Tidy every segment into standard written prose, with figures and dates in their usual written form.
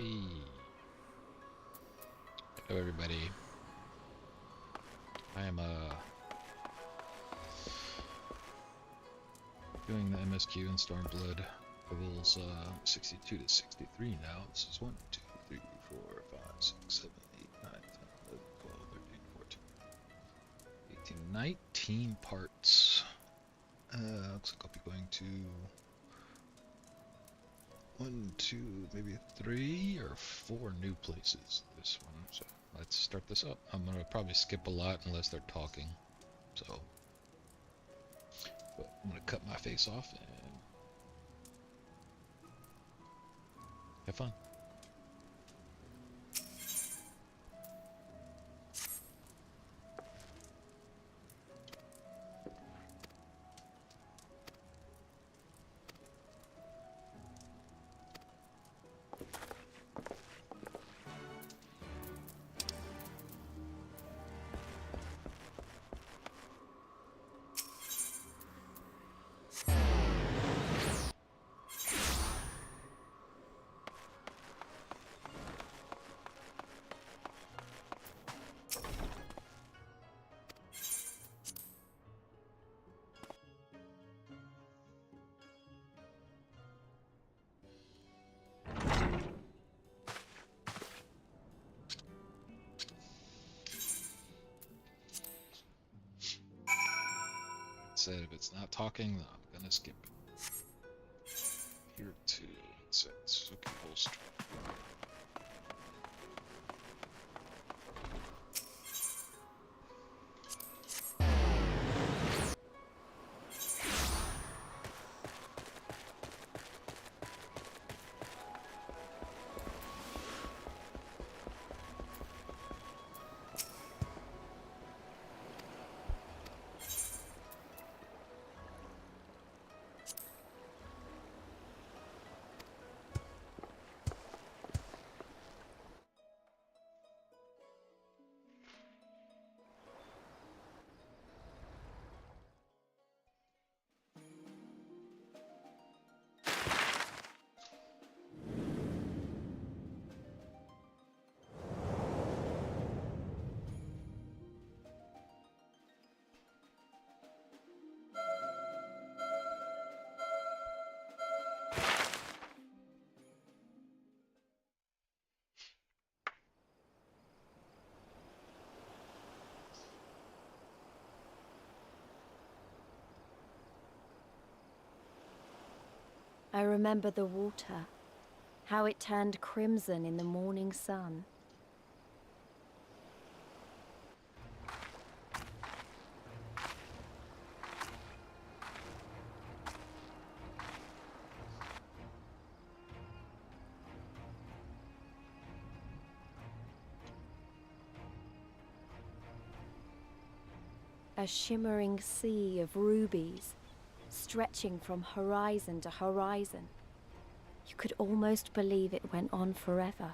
Hey. Hello, everybody. I am doing the MSQ in Stormblood levels 62 to 63 now. This is 1, 2, 3, 4, 5, 6, 7, 8, 9, 10, 11, 12, 13, 14, 18, 19 parts. Looks like I'll be going to 1, 2, maybe 3 or 4 new places this one. So let's start this up. I'm gonna probably skip a lot unless they're talking. So, but I'm gonna cut my face off and have fun. Said if it's not talking, then I'm gonna skip it. Here too. It's okay, holster. I remember the water, how it turned crimson in the morning sun. A shimmering sea of rubies, stretching from horizon to horizon. You could almost believe it went on forever.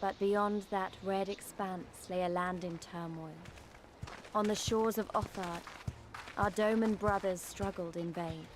But beyond that red expanse lay a land in turmoil. On the shores of Othard, our Doman brothers struggled in vain.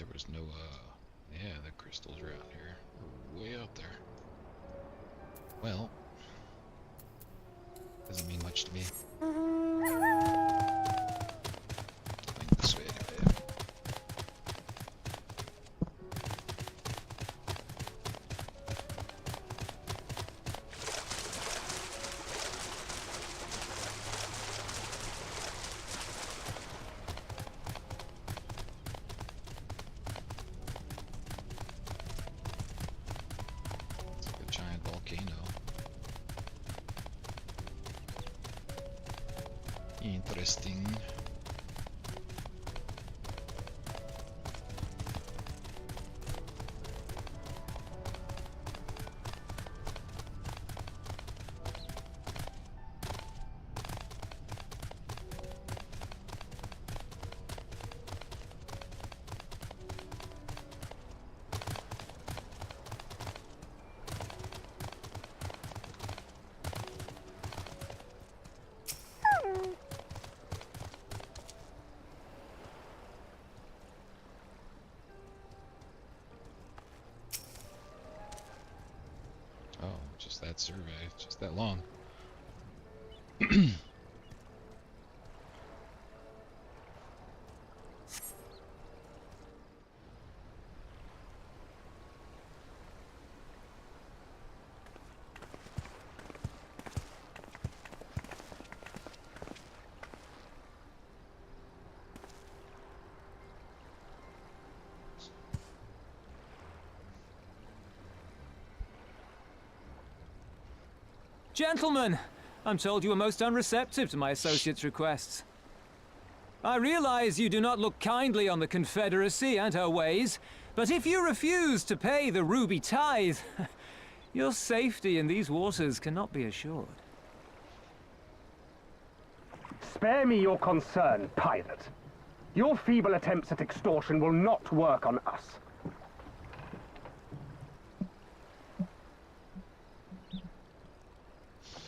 there was no, yeah, the crystals are out here. We're way out there. Well, doesn't mean much to me. Going this way anyway. It's like a giant volcano. Interesting. Oh, just that survey, just that long. Gentlemen, I'm told you are most unreceptive to my associate's requests. I realize you do not look kindly on the Confederacy and her ways, but if you refuse to pay the ruby tithe, your safety in these waters cannot be assured. Spare me your concern, pirate. Your feeble attempts at extortion will not work on us.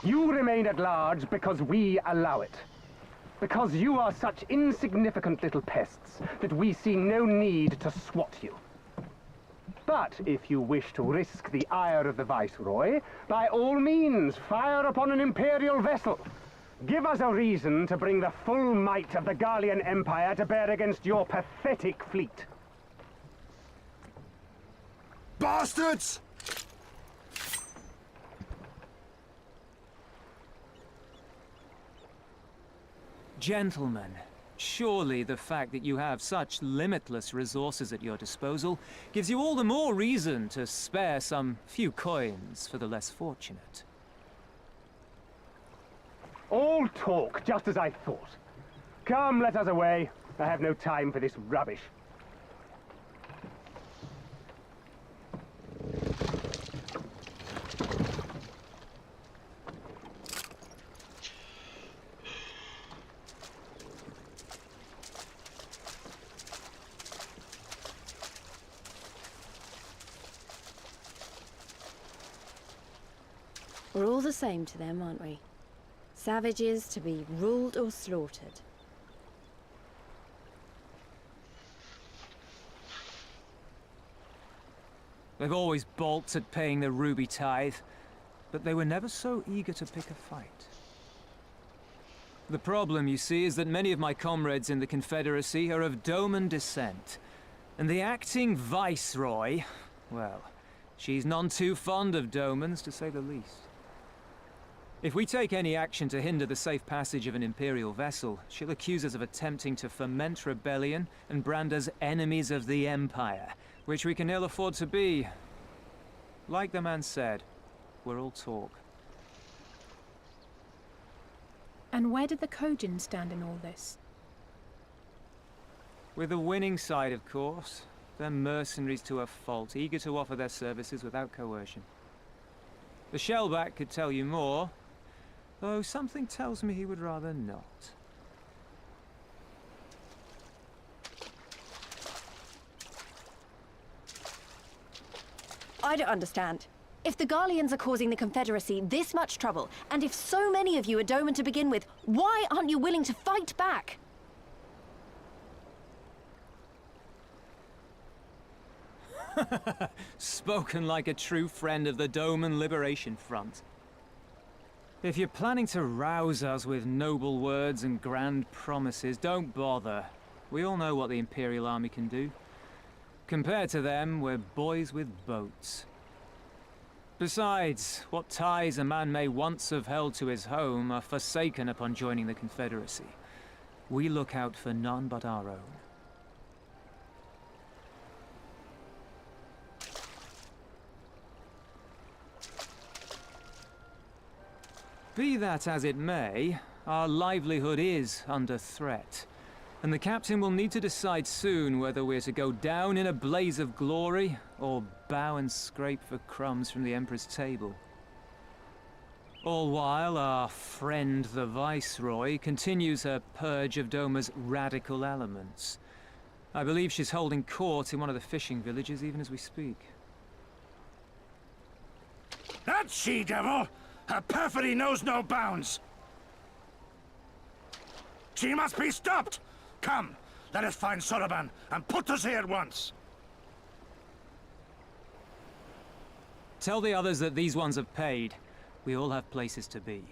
You remain at large because we allow it. Because you are such insignificant little pests that we see no need to swat you. But if you wish to risk the ire of the Viceroy, by all means, fire upon an Imperial vessel. Give us a reason to bring the full might of the Garlean Empire to bear against your pathetic fleet. Bastards! Gentlemen, surely the fact that you have such limitless resources at your disposal gives you all the more reason to spare some few coins for the less fortunate. All talk, just as I thought. Come, let us away. I have no time for this rubbish. We're all the same to them, aren't we? Savages to be ruled or slaughtered. They've always balked at paying the ruby tithe, but they were never so eager to pick a fight. The problem, you see, is that many of my comrades in the Confederacy are of Doman descent, and the acting Viceroy, well, she's none too fond of Domans, to say the least. If we take any action to hinder the safe passage of an Imperial vessel, she'll accuse us of attempting to foment rebellion and brand us enemies of the Empire, which we can ill afford to be. Like the man said, we're all talk. And where did the Kojin stand in all this? With the winning side, of course. They're mercenaries to a fault, eager to offer their services without coercion. The Shellback could tell you more, though something tells me he would rather not. I don't understand. If the Garleans are causing the Confederacy this much trouble, and if so many of you are Doman to begin with, why aren't you willing to fight back? Spoken like a true friend of the Doman Liberation Front. If you're planning to rouse us with noble words and grand promises, don't bother. We all know what the Imperial Army can do. Compared to them, we're boys with boats. Besides, what ties a man may once have held to his home are forsaken upon joining the Confederacy. We look out for none but our own. Be that as it may, our livelihood is under threat. And the captain will need to decide soon whether we're to go down in a blaze of glory, or bow and scrape for crumbs from the Emperor's table. All while our friend the Viceroy continues her purge of Doma's radical elements. I believe she's holding court in one of the fishing villages even as we speak. That she-devil! Her perfidy knows no bounds! She must be stopped! Come, let us find Soroban and put us here at once! Tell the others that these ones have paid. We all have places to be.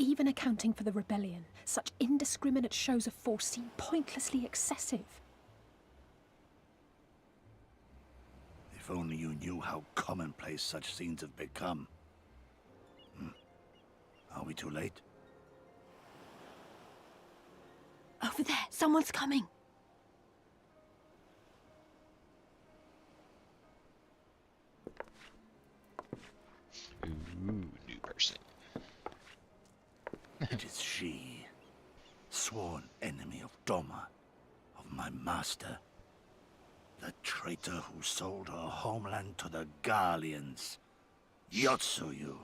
Even accounting for the rebellion, such indiscriminate shows of force seem pointlessly excessive. If only you knew how commonplace such scenes have become. Are we too late? Over there, someone's coming. Ooh, new person. It is she, sworn enemy of Doma, of my master. The traitor who sold her homeland to the Garleans. Yotsuyu.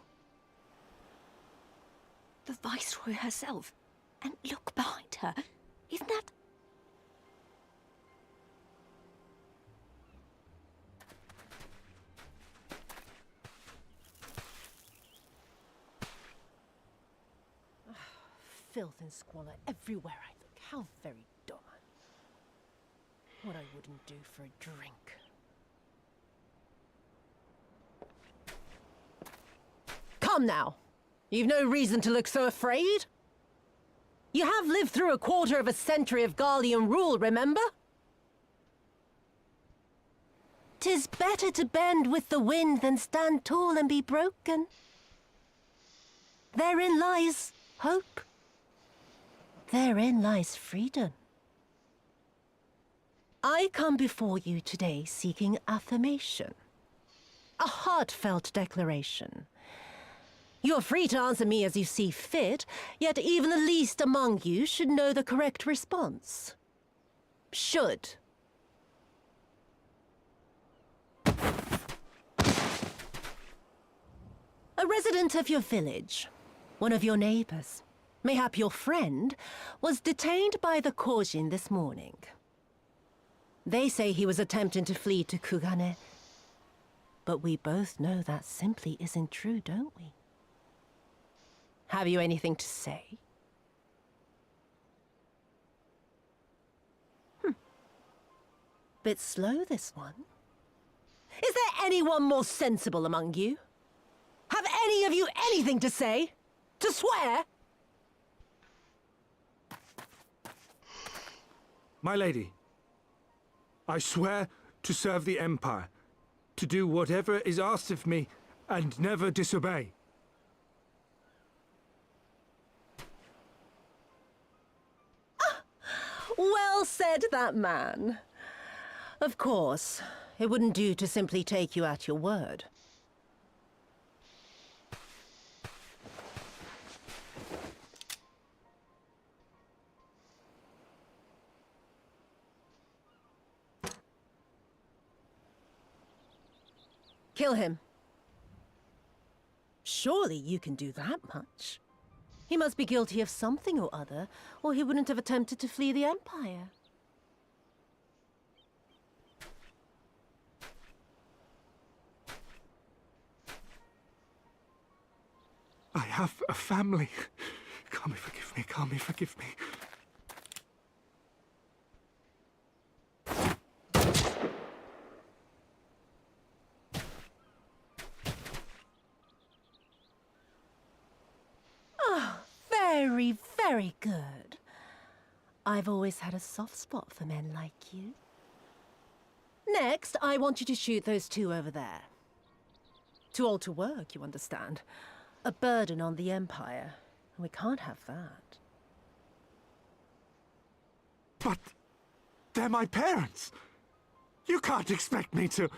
The Viceroy herself. And look behind her. Isn't that... Filth and squalor everywhere I look. How very Doma. What I wouldn't do for a drink. Come now! You've no reason to look so afraid. You have lived through a quarter of a century of Garlean rule, remember? 'Tis better to bend with the wind than stand tall and be broken. Therein lies hope. Therein lies freedom. I come before you today seeking affirmation. A heartfelt declaration. You are free to answer me as you see fit, yet even the least among you should know the correct response. Should. A resident of your village, one of your neighbors, mayhap your friend, was detained by the Kojin this morning. They say he was attempting to flee to Kugane. But we both know that simply isn't true, don't we? Have you anything to say? Bit slow, this one. Is there anyone more sensible among you? Have any of you anything to say? To swear? My lady, I swear to serve the Empire, to do whatever is asked of me, and never disobey. Well said, that man. Of course, it wouldn't do to simply take you at your word. Kill him. Surely you can do that much. He must be guilty of something or other, or he wouldn't have attempted to flee the Empire. I have a family. Kami, forgive me. Kami, forgive me. Very, very good. I've always had a soft spot for men like you. Next, I want you to shoot those two over there. Too old to work, you understand. A burden on the Empire. We can't have that. But they're my parents. You can't expect me to...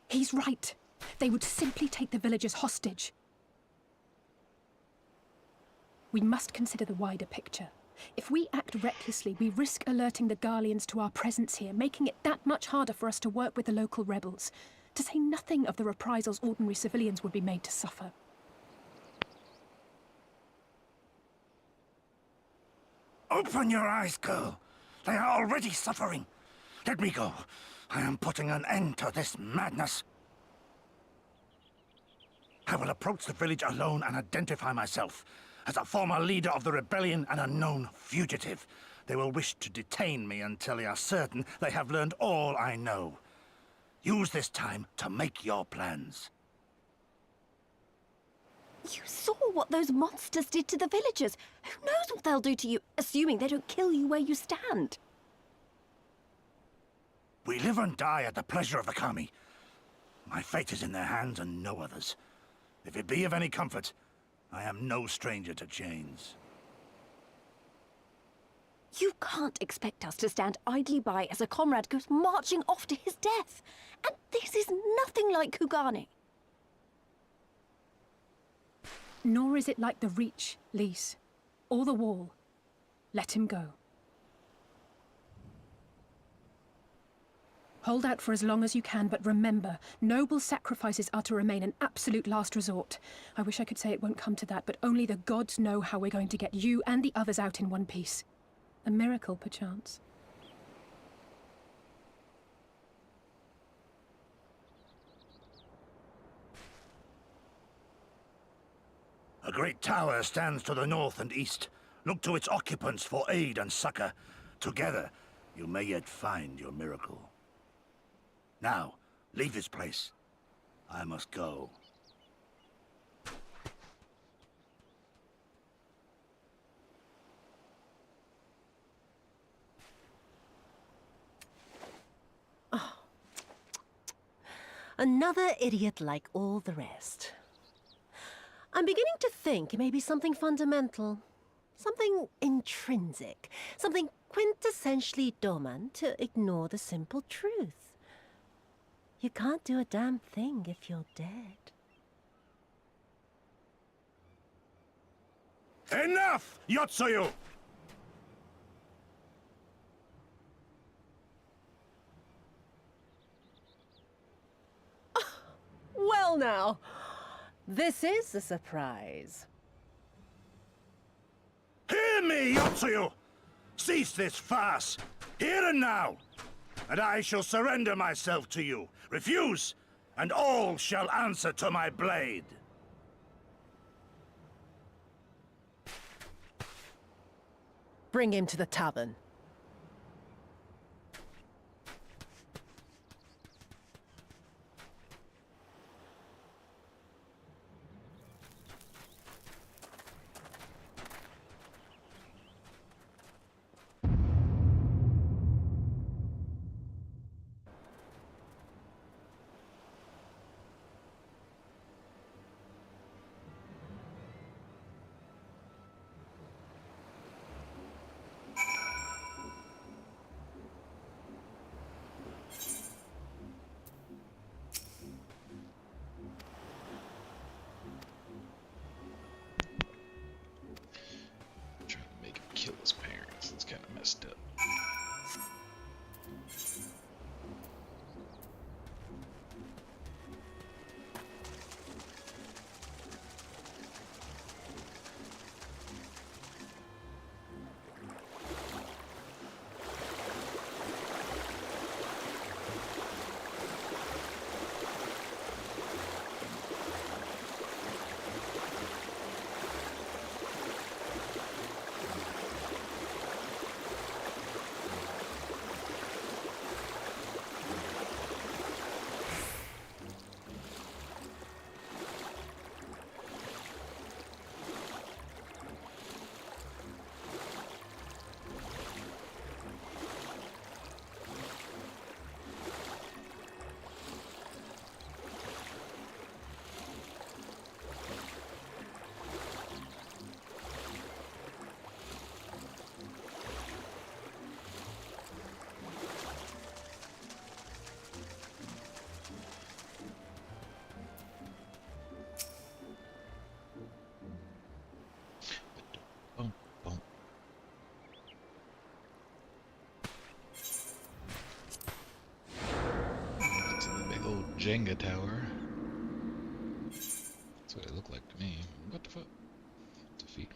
He's right. They would simply take the villagers hostage. We must consider the wider picture. If we act recklessly, we risk alerting the Garleans to our presence here, making it that much harder for us to work with the local rebels. to say nothing of the reprisals ordinary civilians would be made to suffer. Open your eyes, girl. They are already suffering. Let me go. I am putting an end to this madness. I will approach the village alone and identify myself as a former leader of the rebellion and a known fugitive. They will wish to detain me until they are certain they have learned all I know. Use this time to make your plans. You saw what those monsters did to the villagers. Who knows what they'll do to you, assuming they don't kill you where you stand? We live and die at the pleasure of the Kami. My fate is in their hands and no others. If it be of any comfort, I am no stranger to chains. You can't expect us to stand idly by as a comrade goes marching off to his death. And this is nothing like Kugani. Nor is it like the Reach, Lys, or the Wall. Let him go. Hold out for as long as you can, but remember, noble sacrifices are to remain an absolute last resort. I wish I could say it won't come to that, but only the gods know how we're going to get you and the others out in one piece. A miracle, perchance. A great tower stands to the north and east. Look to its occupants for aid and succor. Together, you may yet find your miracle. Now, leave this place. I must go. Another idiot like all the rest. I'm beginning to think it may be something fundamental. Something intrinsic. Something quintessentially Doman to ignore the simple truth. You can't do a damn thing if you're dead. Enough, Yotsuyu! Well now, this is a surprise. Hear me, Yotsuyu! Cease this farce, here and now, and I shall surrender myself to you. Refuse, and all shall answer to my blade. Bring him to the tavern. Jenga tower. That's what it looked like to me. What the fuck? Defeat.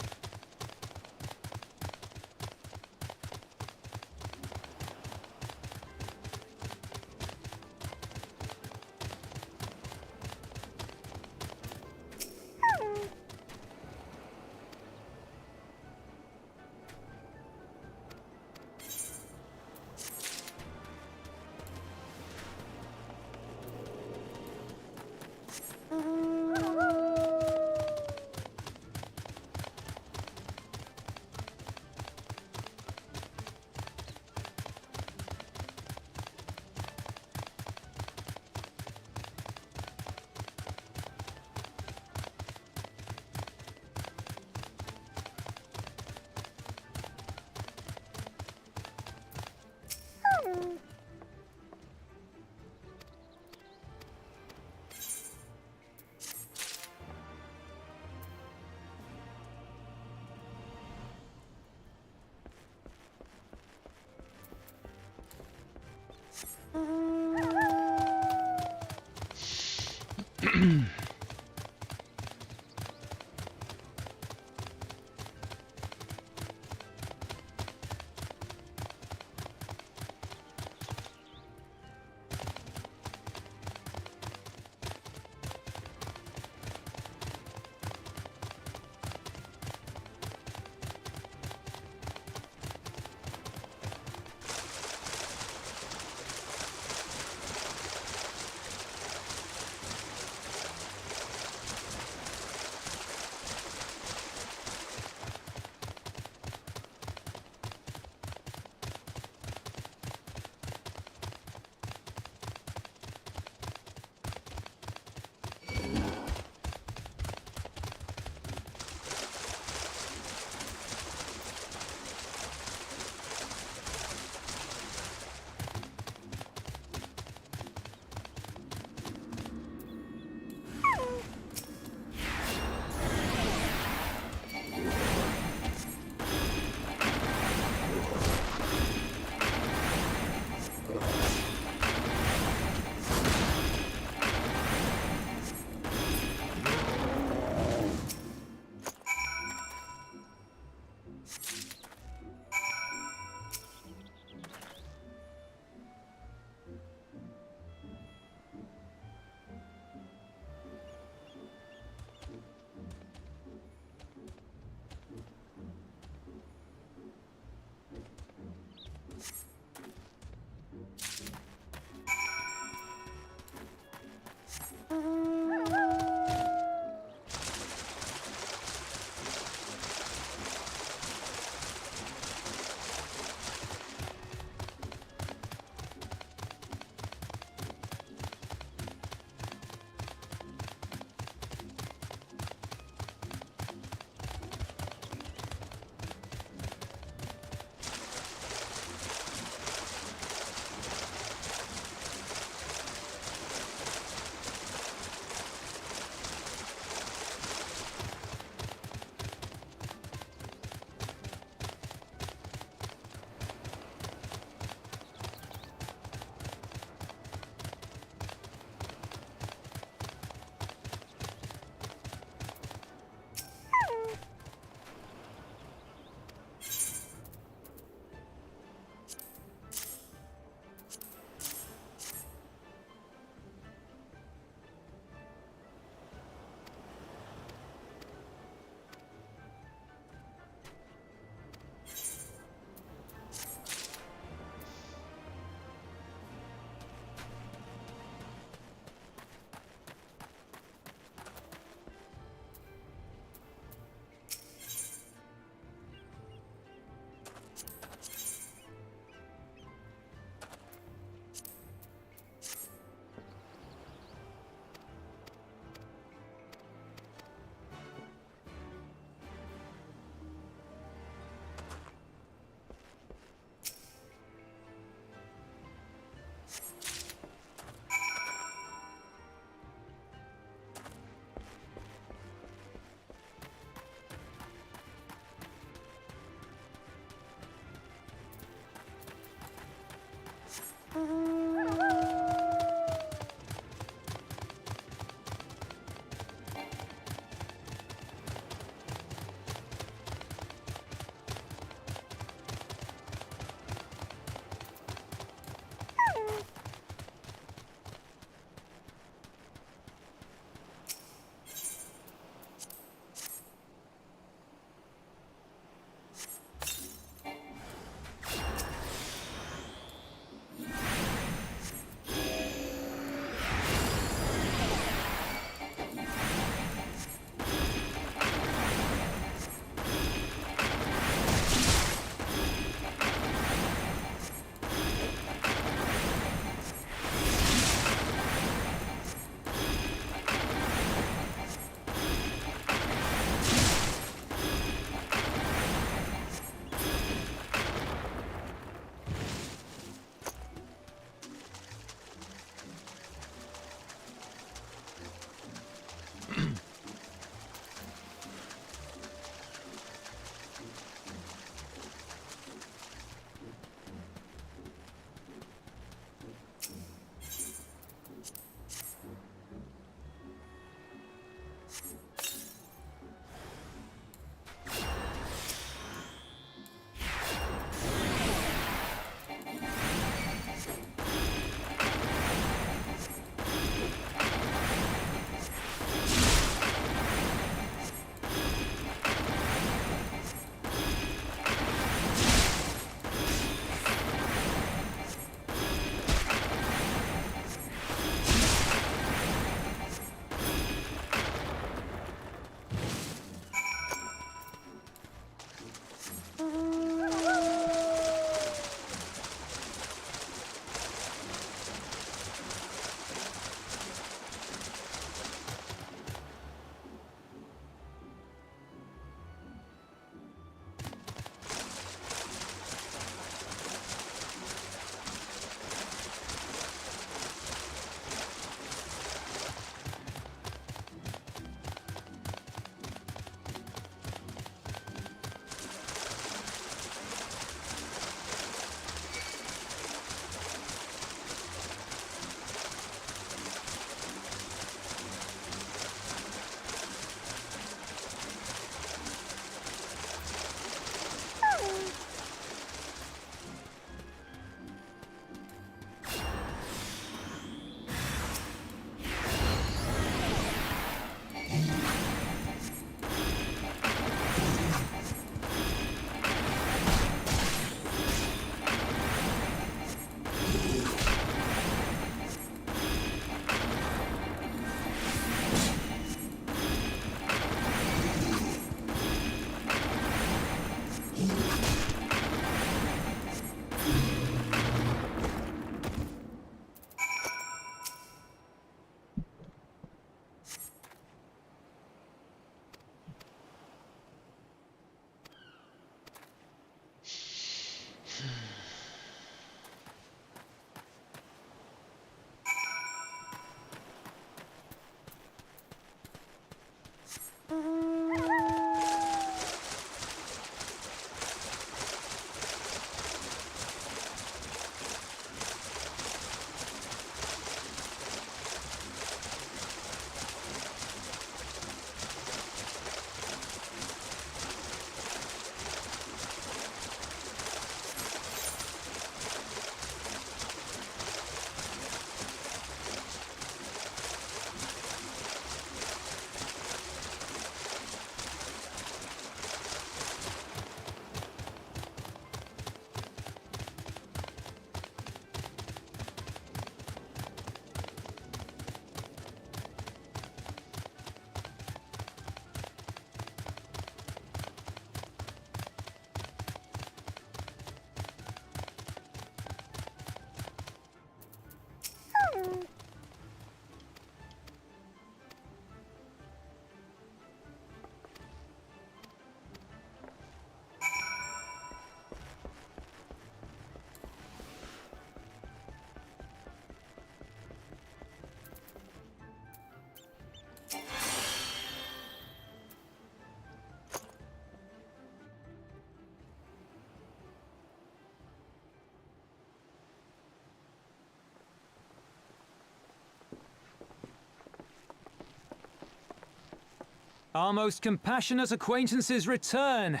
Our most compassionate acquaintances return.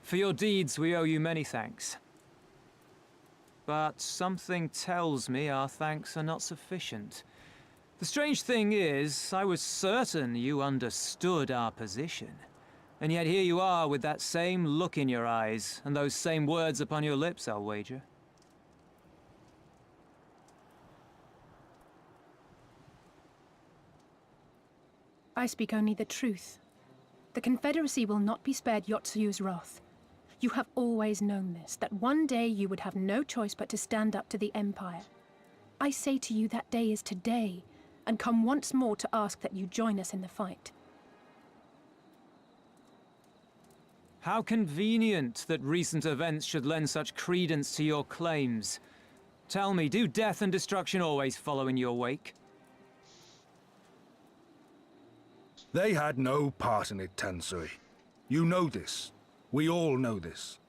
For your deeds we owe you many thanks. But something tells me our thanks are not sufficient. The strange thing is, I was certain you understood our position. And yet here you are with that same look in your eyes, and those same words upon your lips, I'll wager. I speak only the truth. The Confederacy will not be spared Yotsuyu's wrath. You have always known this, that one day you would have no choice but to stand up to the Empire. I say to you that day is today, and come once more to ask that you join us in the fight. How convenient that recent events should lend such credence to your claims. Tell me, do death and destruction always follow in your wake? They had no part in it, Tansui. You know this. We all know this.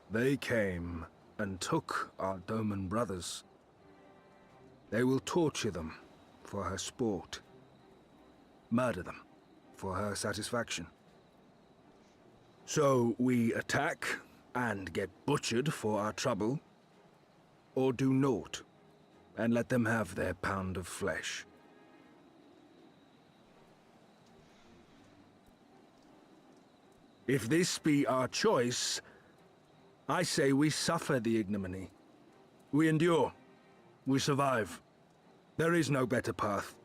They came and took our Doman brothers. They will torture them for her sport. Murder them for her satisfaction. So we attack and get butchered for our trouble, or do naught and let them have their pound of flesh. If this be our choice, I say we suffer the ignominy. We endure. We survive. There is no better path.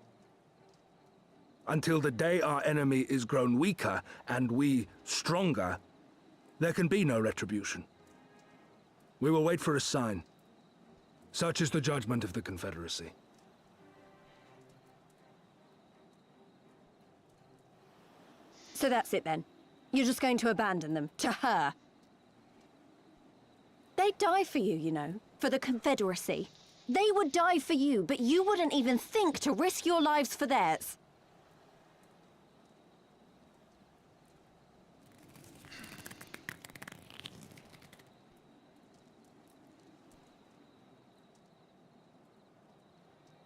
Until the day our enemy is grown weaker and we stronger, there can be no retribution. We will wait for a sign. Such is the judgment of the Confederacy. So that's it then. You're just going to abandon them to her. They'd die for you, you know, for the Confederacy. They would die for you, but you wouldn't even think to risk your lives for theirs.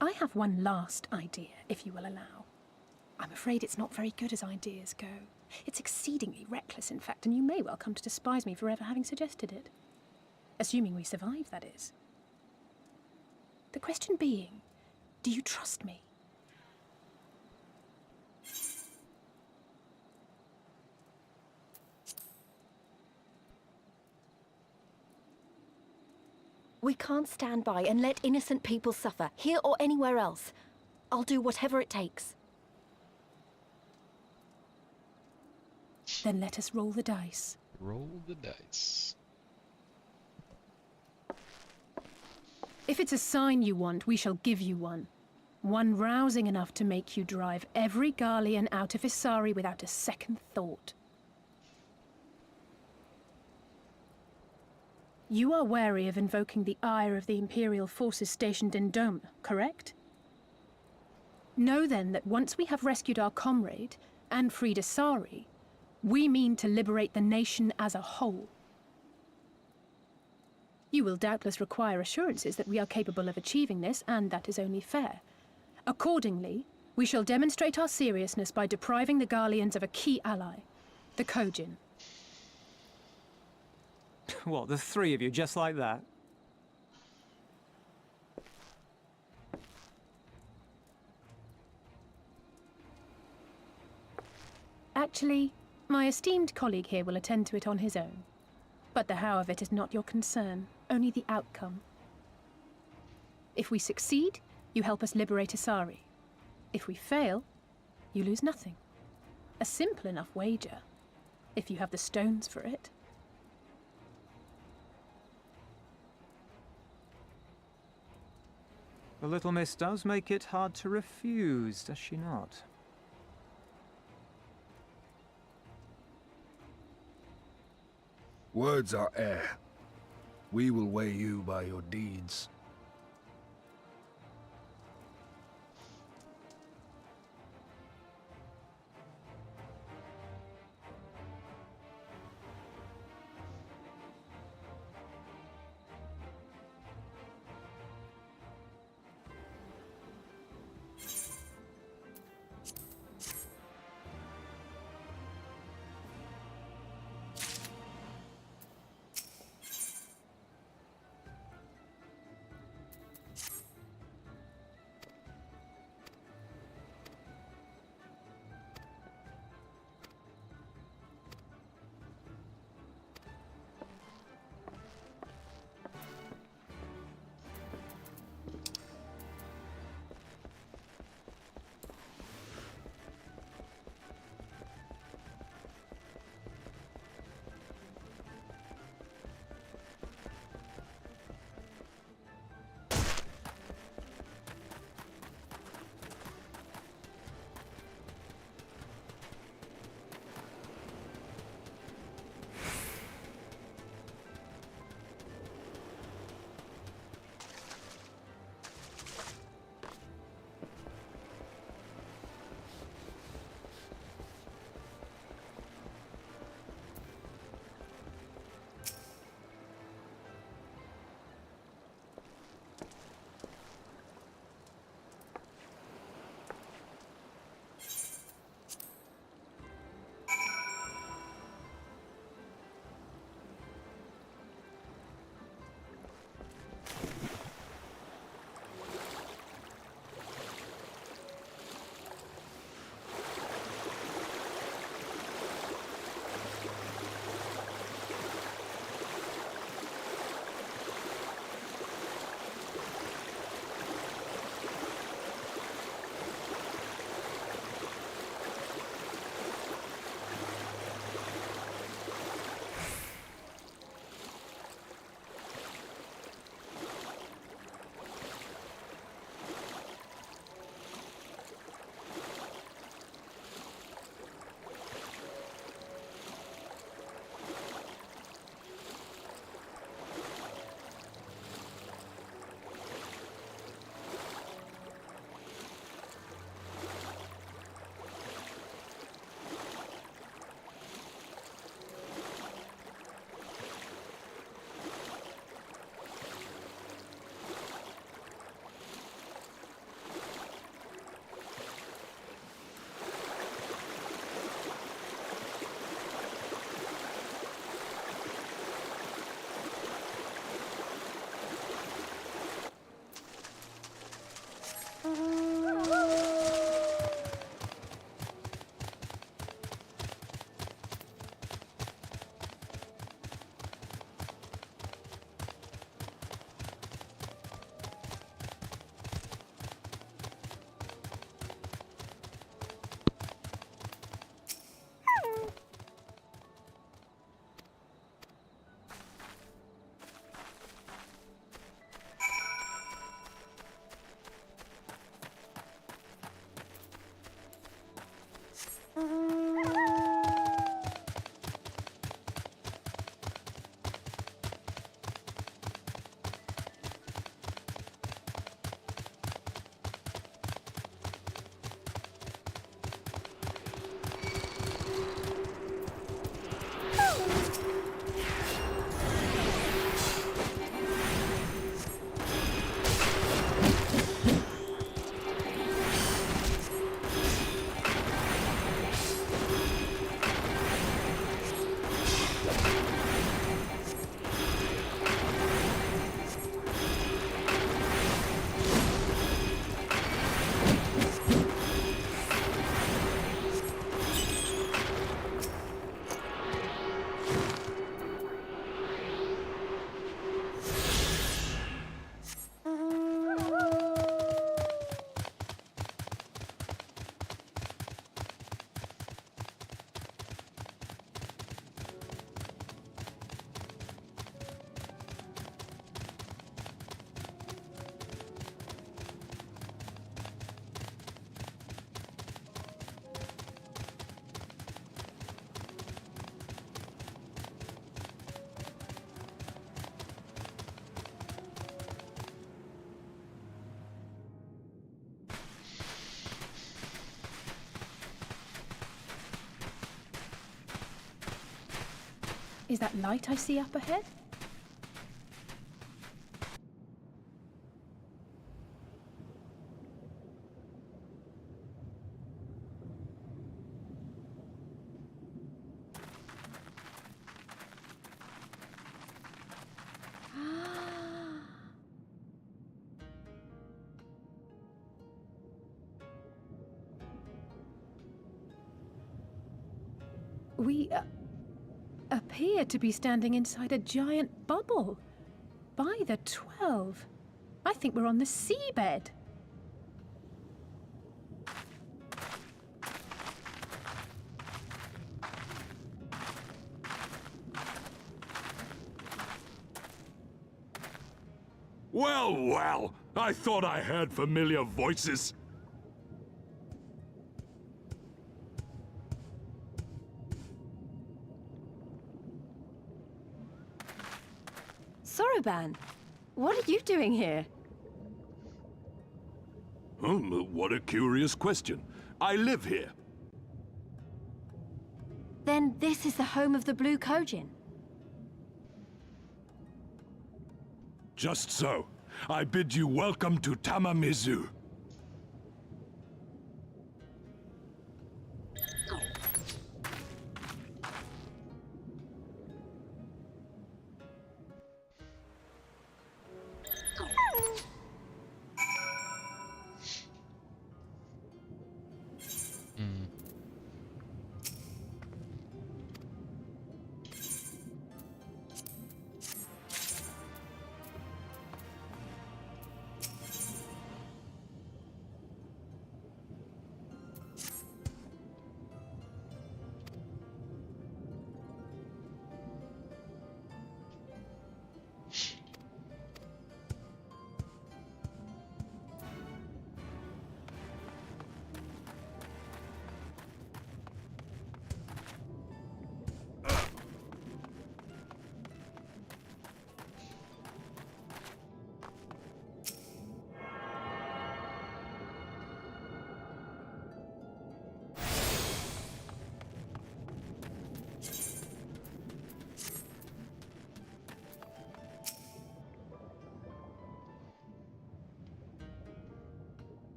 I have one last idea, if you will allow. I'm afraid it's not very good as ideas go. It's exceedingly reckless, in fact, and you may well come to despise me for ever having suggested it. Assuming we survive, that is. The question being, do you trust me? We can't stand by and let innocent people suffer, here or anywhere else. I'll do whatever it takes. Then let us roll the dice. Roll the dice. If it's a sign you want, we shall give you one. One rousing enough to make you drive every Garlean out of Isari without a second thought. You are wary of invoking the ire of the Imperial forces stationed in Dome, correct? Know then that once we have rescued our comrade and freed Isari, we mean to liberate the nation as a whole. You will doubtless require assurances that we are capable of achieving this, and that is only fair. Accordingly, we shall demonstrate our seriousness by depriving the Garleans of a key ally, the Kojin. What, the three of you, just like that? Actually, my esteemed colleague here will attend to it on his own. But the how of it is not your concern, only the outcome. If we succeed, you help us liberate Isari. If we fail, you lose nothing. A simple enough wager, if you have the stones for it. The little miss does make it hard to refuse, does she not? Words are air. We will weigh you by your deeds. Is that light I see up ahead? We appear to be standing inside a giant bubble. By the 12. I think we're on the seabed. Well, well, I thought I heard familiar voices. Soroban, what are you doing here? What a curious question. I live here. Then this is the home of the Blue Kojin. Just so. I bid you welcome to Tamamizu.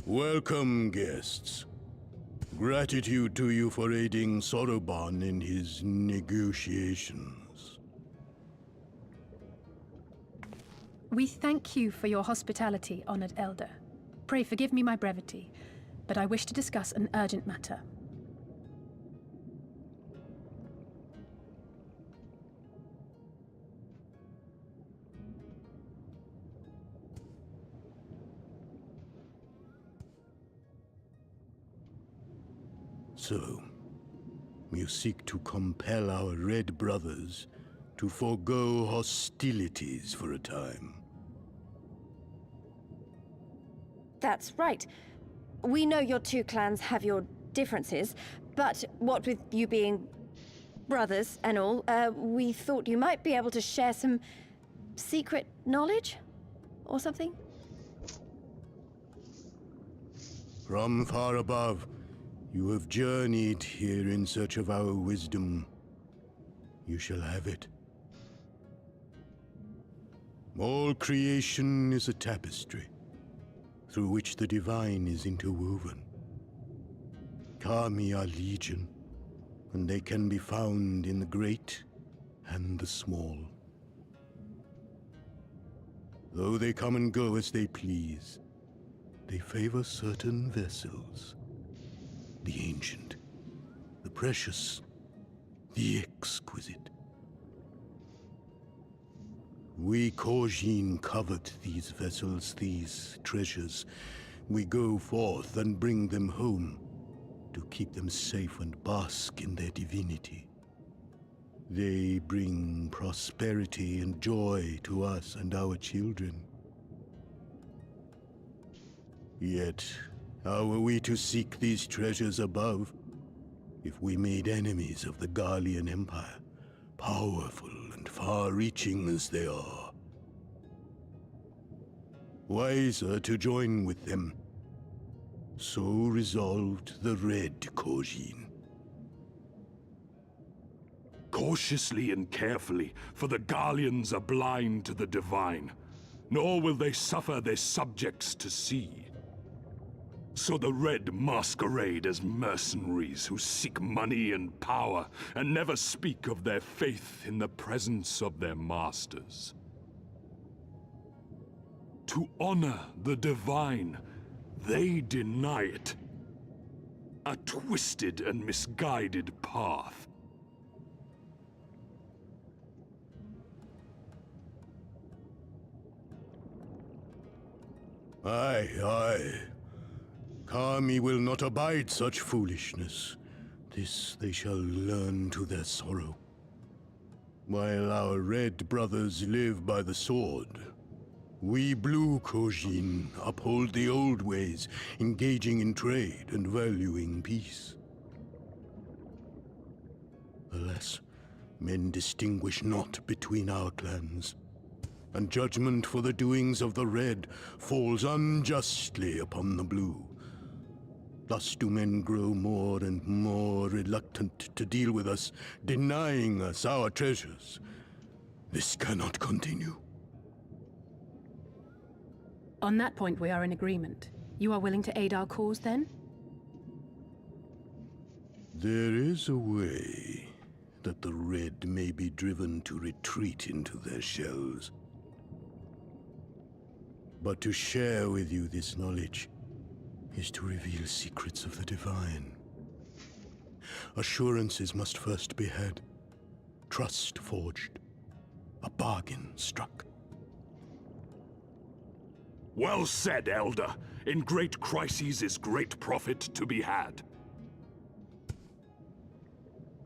Welcome, guests. Gratitude to you for aiding Soroban in his negotiations. We thank you for your hospitality, honored elder. Pray forgive me my brevity, but I wish to discuss an urgent matter. So, you seek to compel our Red Brothers to forego hostilities for a time. That's right. We know your two clans have your differences, but what with you being brothers and all, we thought you might be able to share some secret knowledge or something? From far above, you have journeyed here in search of our wisdom. You shall have it. All creation is a tapestry, through which the divine is interwoven. Kami are legion, and they can be found in the great and the small. Though they come and go as they please, they favor certain vessels. The ancient, the precious, the exquisite. We Kojin covet these vessels, these treasures. We go forth and bring them home to keep them safe and bask in their divinity. They bring prosperity and joy to us and our children. Yet, how are we to seek these treasures above if we made enemies of the Garlean Empire, powerful and far-reaching as they are? Wiser to join with them. So resolved the Red Kojin. cautiously and carefully, for the Garleans are blind to the divine, nor will they suffer their subjects to see. So the Red masquerade as mercenaries who seek money and power, and never speak of their faith in the presence of their masters. To honor the divine, they deny it. A twisted and misguided path. Aye, aye. Kami will not abide such foolishness. This they shall learn to their sorrow. While our Red brothers live by the sword, we Blue Kojin uphold the old ways, engaging in trade and valuing peace. Alas, men distinguish not between our clans, and judgment for the doings of the Red falls unjustly upon the Blue. Thus do men grow more and more reluctant to deal with us, denying us our treasures. This cannot continue. On that point, we are in agreement. You are willing to aid our cause, then? There is a way that the Red may be driven to retreat into their shells. But to share with you this knowledge is to reveal secrets of the divine. Assurances must first be had, trust forged, a bargain struck. Well said, Elder. In great crises is great profit to be had.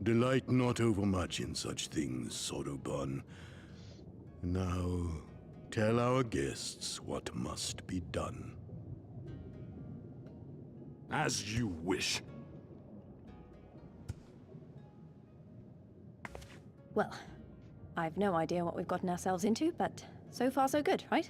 Delight not overmuch in such things, Soroban. Now, tell our guests what must be done. As you wish. Well, I've no idea what we've gotten ourselves into, but so far so good, right?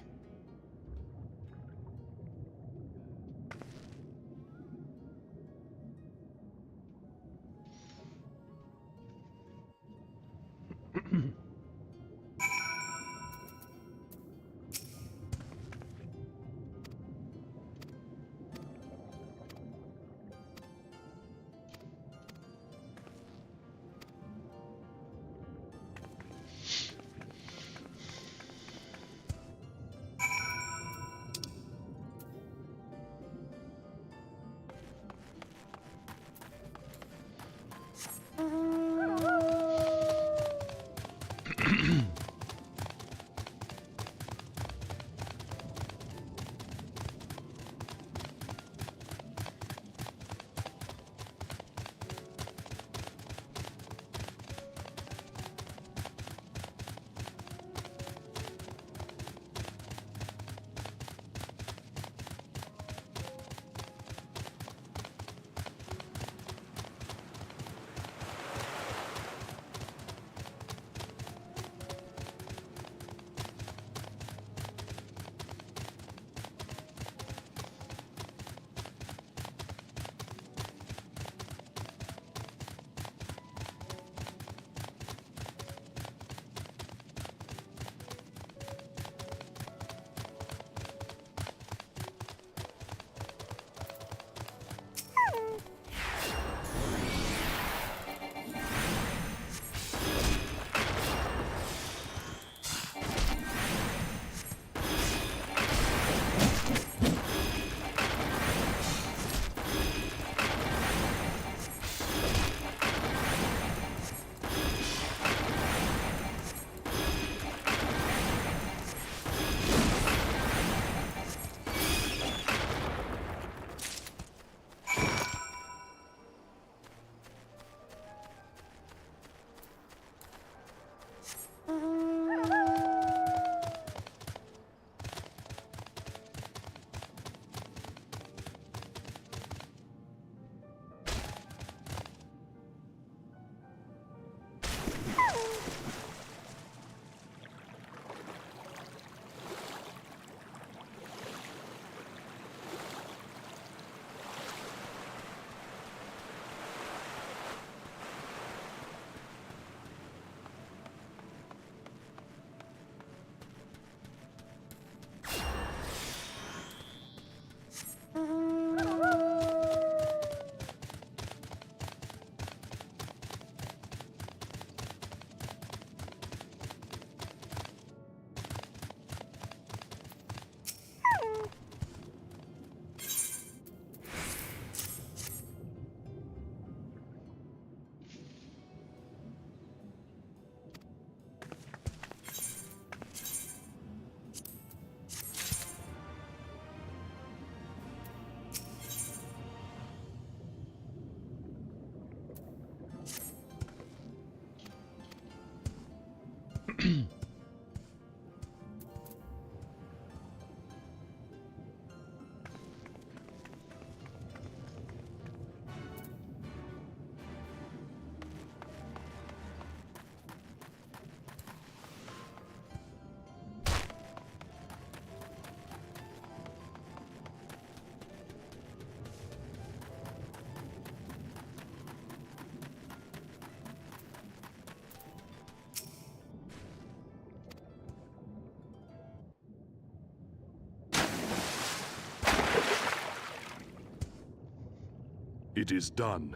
It is done.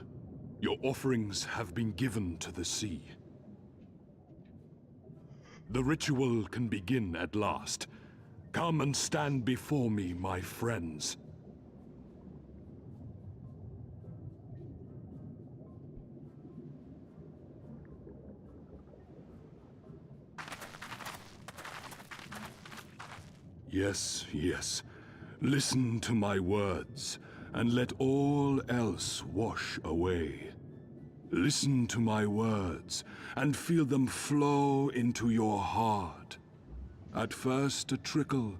Your offerings have been given to the sea. The ritual can begin at last. Come and stand before me, my friends. Yes, yes. Listen to my words, and let all else wash away. Listen to my words, and feel them flow into your heart. At first a trickle,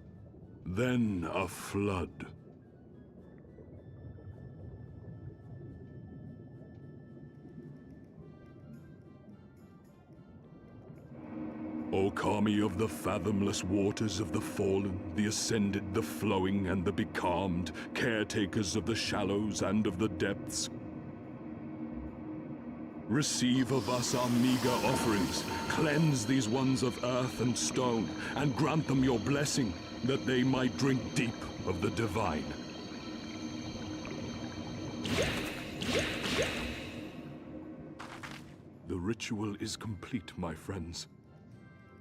then a flood. O Kami of the fathomless waters of the fallen, the ascended, the flowing, and the becalmed, caretakers of the shallows and of the depths, receive of us our meager offerings, cleanse these ones of earth and stone, and grant them your blessing, that they might drink deep of the divine. The ritual is complete, my friends.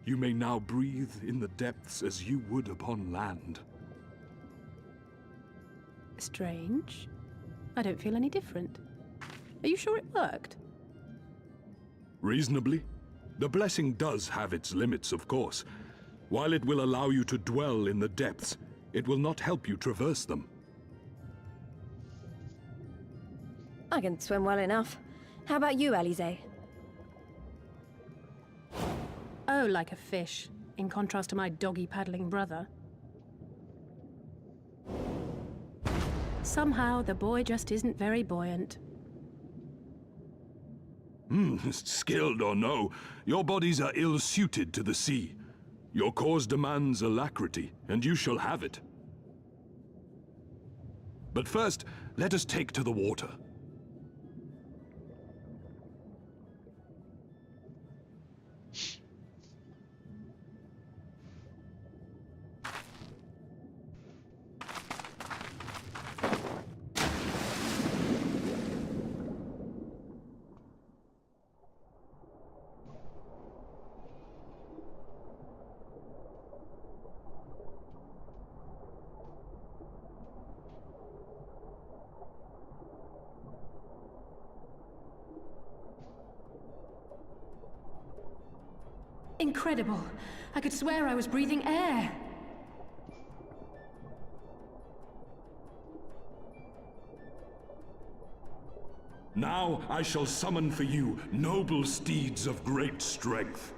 You may now breathe in the depths as you would upon land. Strange. I don't feel any different. Are you sure it worked? Reasonably. The blessing does have its limits, of course. While it will allow you to dwell in the depths, it will not help you traverse them. I can swim well enough. How about you, Alize? Oh, like a fish, in contrast to my doggy-paddling brother. Somehow, the boy just isn't very buoyant. Skilled or no, your bodies are ill-suited to the sea. Your cause demands alacrity, and you shall have it. But first, let us take to the water. Incredible. I could swear I was breathing air. Now I shall summon for you noble steeds of great strength.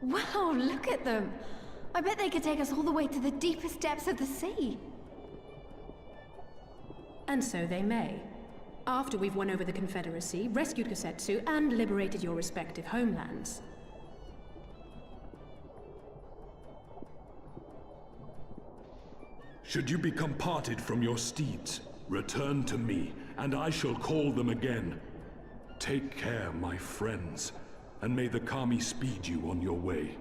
Wow, look at them! I bet they could take us all the way to the deepest depths of the sea. And so they may. After we've won over the Confederacy, rescued Kosetsu, and liberated your respective homelands. Should you become parted from your steeds, return to me, and I shall call them again. Take care, my friends, and may the Kami speed you on your way.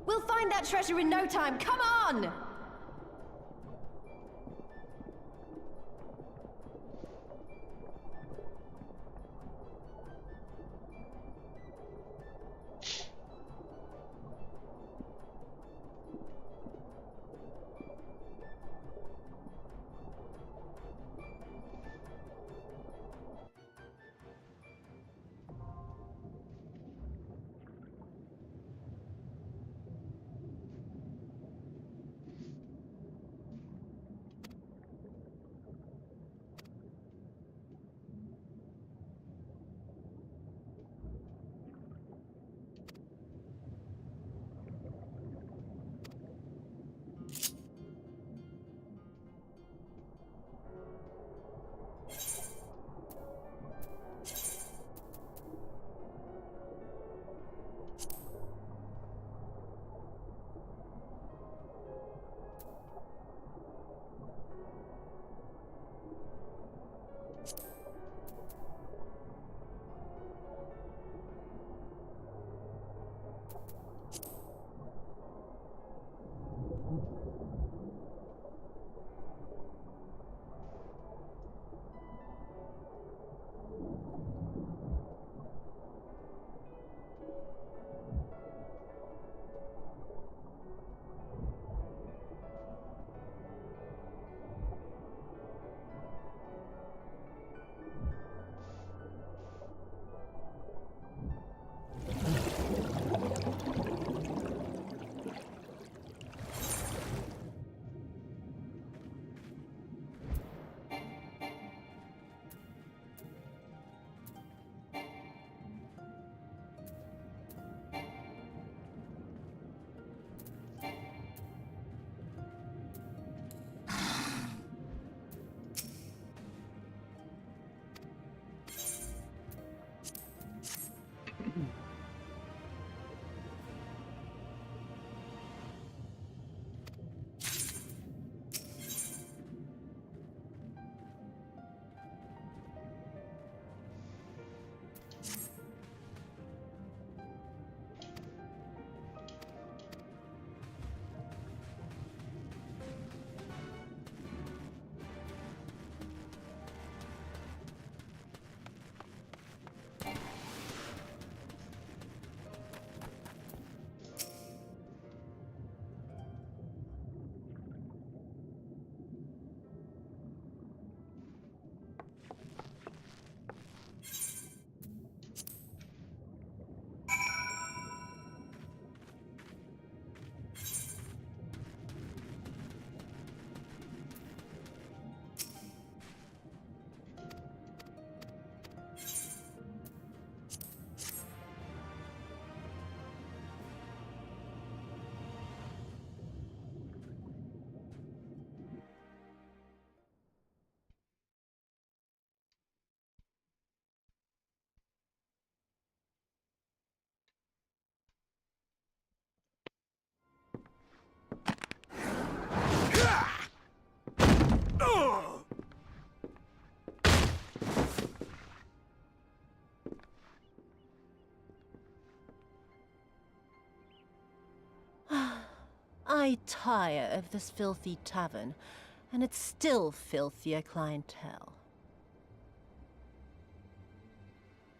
We'll find that treasure in no time, come on! I tire of this filthy tavern, and its still filthier clientele.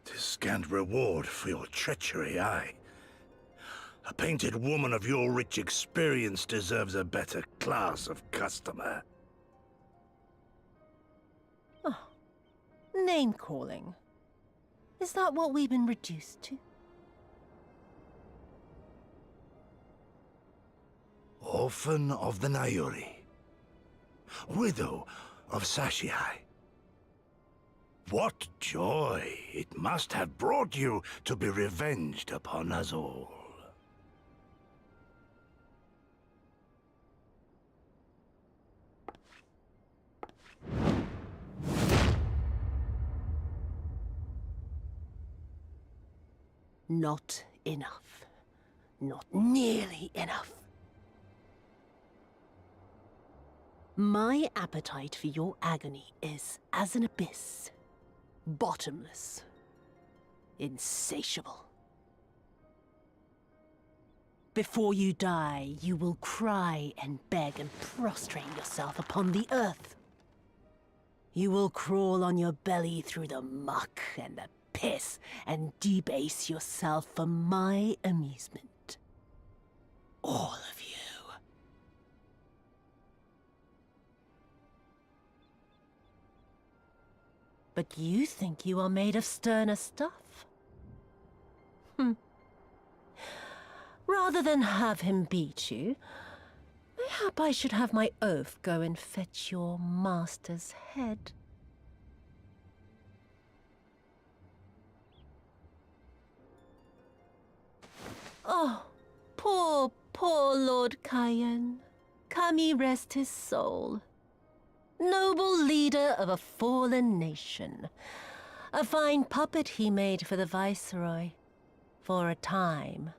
'Tis scant reward for your treachery, aye. A painted woman of your rich experience deserves a better class of customer. Oh, name-calling. Is that what we've been reduced to? Orphan of the Nayuri. Widow of Sashihai. What joy it must have brought you to be revenged upon us all. Not enough. Not nearly enough. My appetite for your agony is as an abyss. Bottomless. Insatiable. Before you die, you will cry and beg and prostrate yourself upon the earth. You will crawl on your belly through the muck and the piss and debase yourself for my amusement. All of you. But you think you are made of sterner stuff? Rather than have him beat you, mayhap I should have my oaf go and fetch your master's head. Oh, poor, poor Lord Cayenne. Kami rest his soul. Noble leader of a fallen nation. A fine puppet he made for the Viceroy. For a time.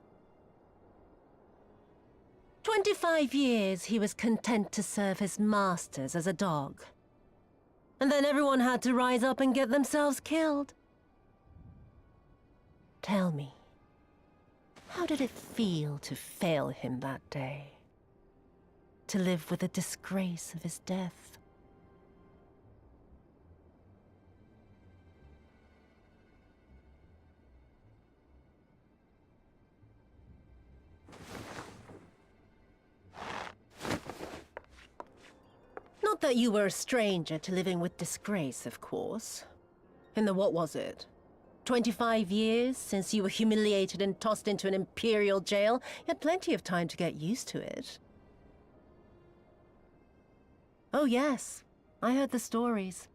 25 years he was content to serve his masters as a dog. And then everyone had to rise up and get themselves killed. Tell me, how did it feel to fail him that day? To live with the disgrace of his death? Not that you were a stranger to living with disgrace, of course. In the what was it? 25 years since you were humiliated and tossed into an imperial jail? You had plenty of time to get used to it. Oh yes, I heard the stories.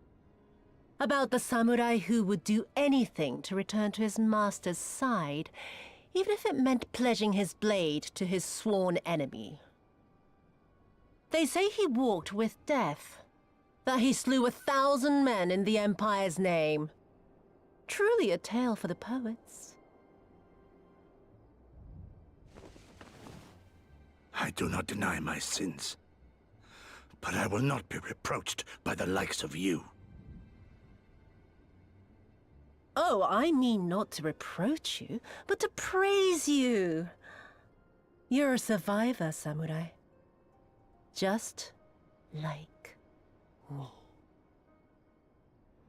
About the samurai who would do anything to return to his master's side, even if it meant pledging his blade to his sworn enemy. They say he walked with death, that he slew 1,000 men in the Empire's name. Truly a tale for the poets. I do not deny my sins, but I will not be reproached by the likes of you. Oh, I mean not to reproach you, but to praise you. You're a survivor, samurai. Just like me.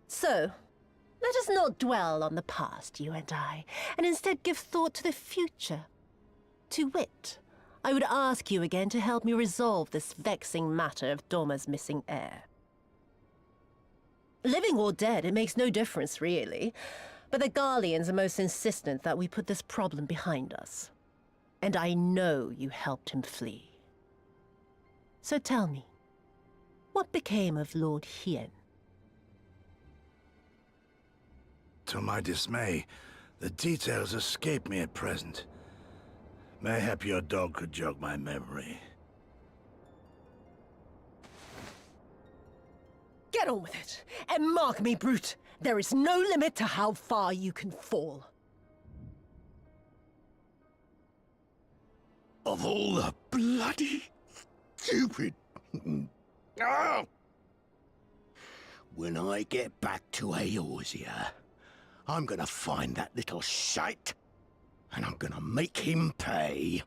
So, let us not dwell on the past, you and I, and instead give thought to the future. To wit, I would ask you again to help me resolve this vexing matter of Doma's missing heir. Living or dead, it makes no difference, really. But the Garleans are most insistent that we put this problem behind us. And I know you helped him flee. So tell me, what became of Lord Hien? To my dismay, the details escape me at present. Mayhap your dog could jog my memory. Get on with it, and mark me, brute. There is no limit to how far you can fall. Of all the bloody stupid... Ah! When I get back to Eorzea, I'm gonna find that little shite, and I'm gonna make him pay.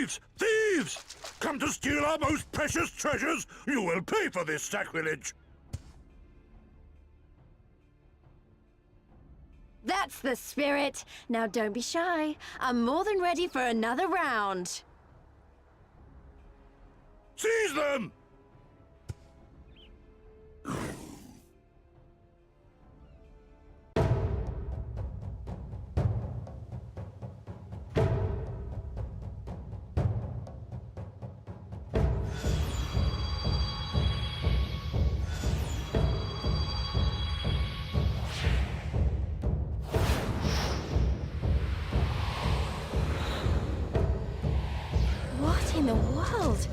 Thieves! Thieves! Come to steal our most precious treasures! You will pay for this sacrilege! That's the spirit. Now don't be shy. I'm more than ready for another round. Seize them! What in the world?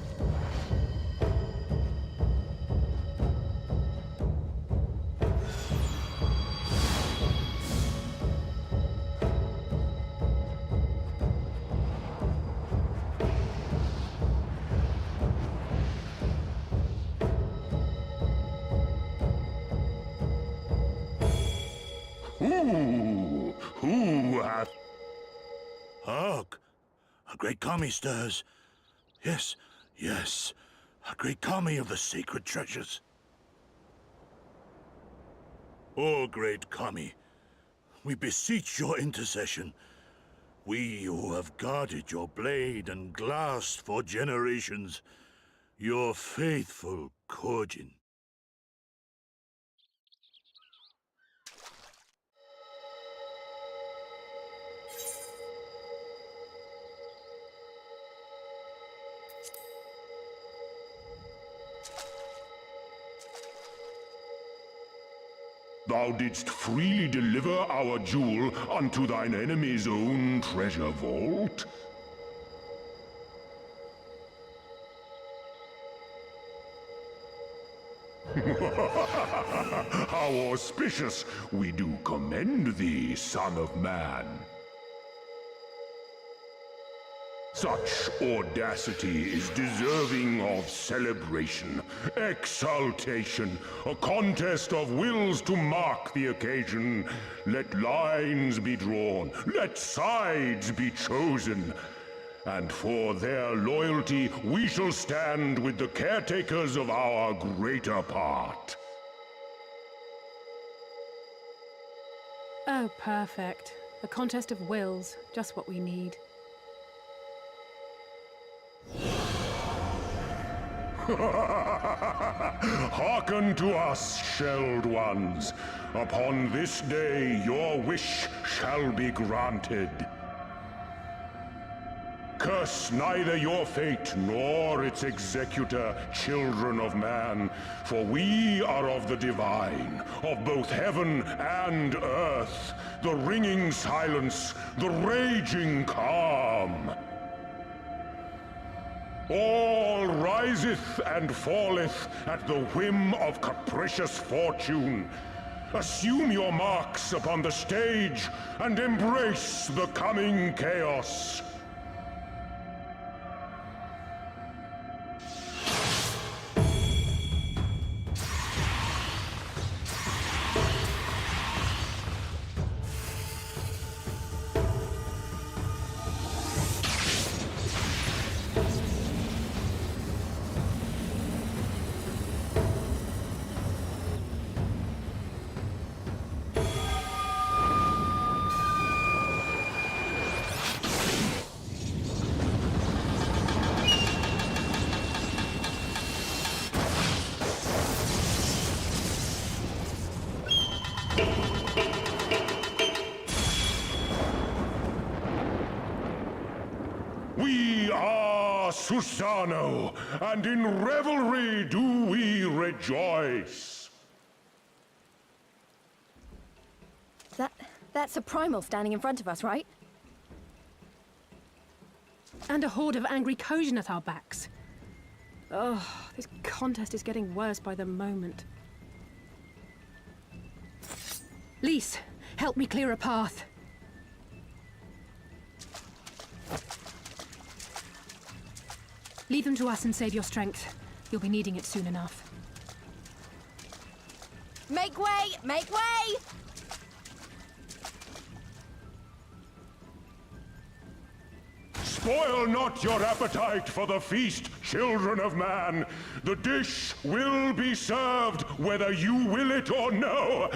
Who hath... Hark! A great kami stirs. Yes, yes. A great kami of the sacred treasures. O great kami, we beseech your intercession. We who have guarded your blade and glass for generations, your faithful Kojin. Thou didst freely deliver our jewel unto thine enemy's own treasure vault? How auspicious! We do commend thee, son of man. Such audacity is deserving of celebration, exaltation, a contest of wills to mark the occasion. Let lines be drawn, let sides be chosen, and for their loyalty we shall stand with the caretakers of our greater part. Oh, perfect. A contest of wills. Just what we need. Hearken to us, shelled ones. Upon this day your wish shall be granted. Curse neither your fate nor its executor, children of man, for we are of the divine, of both heaven and earth, the ringing silence, the raging calm. All riseth and falleth at the whim of capricious fortune. Assume your marks upon the stage and embrace the coming chaos. We are Susano, and in revelry do we rejoice. That's a primal standing in front of us, right? And a horde of angry Kojin at our backs. Oh, this contest is getting worse by the moment. Lys, help me clear a path. Leave them to us and save your strength. You'll be needing it soon enough. Make way! Make way! Spoil not your appetite for the feast, children of man. The dish will be served whether you will it or no.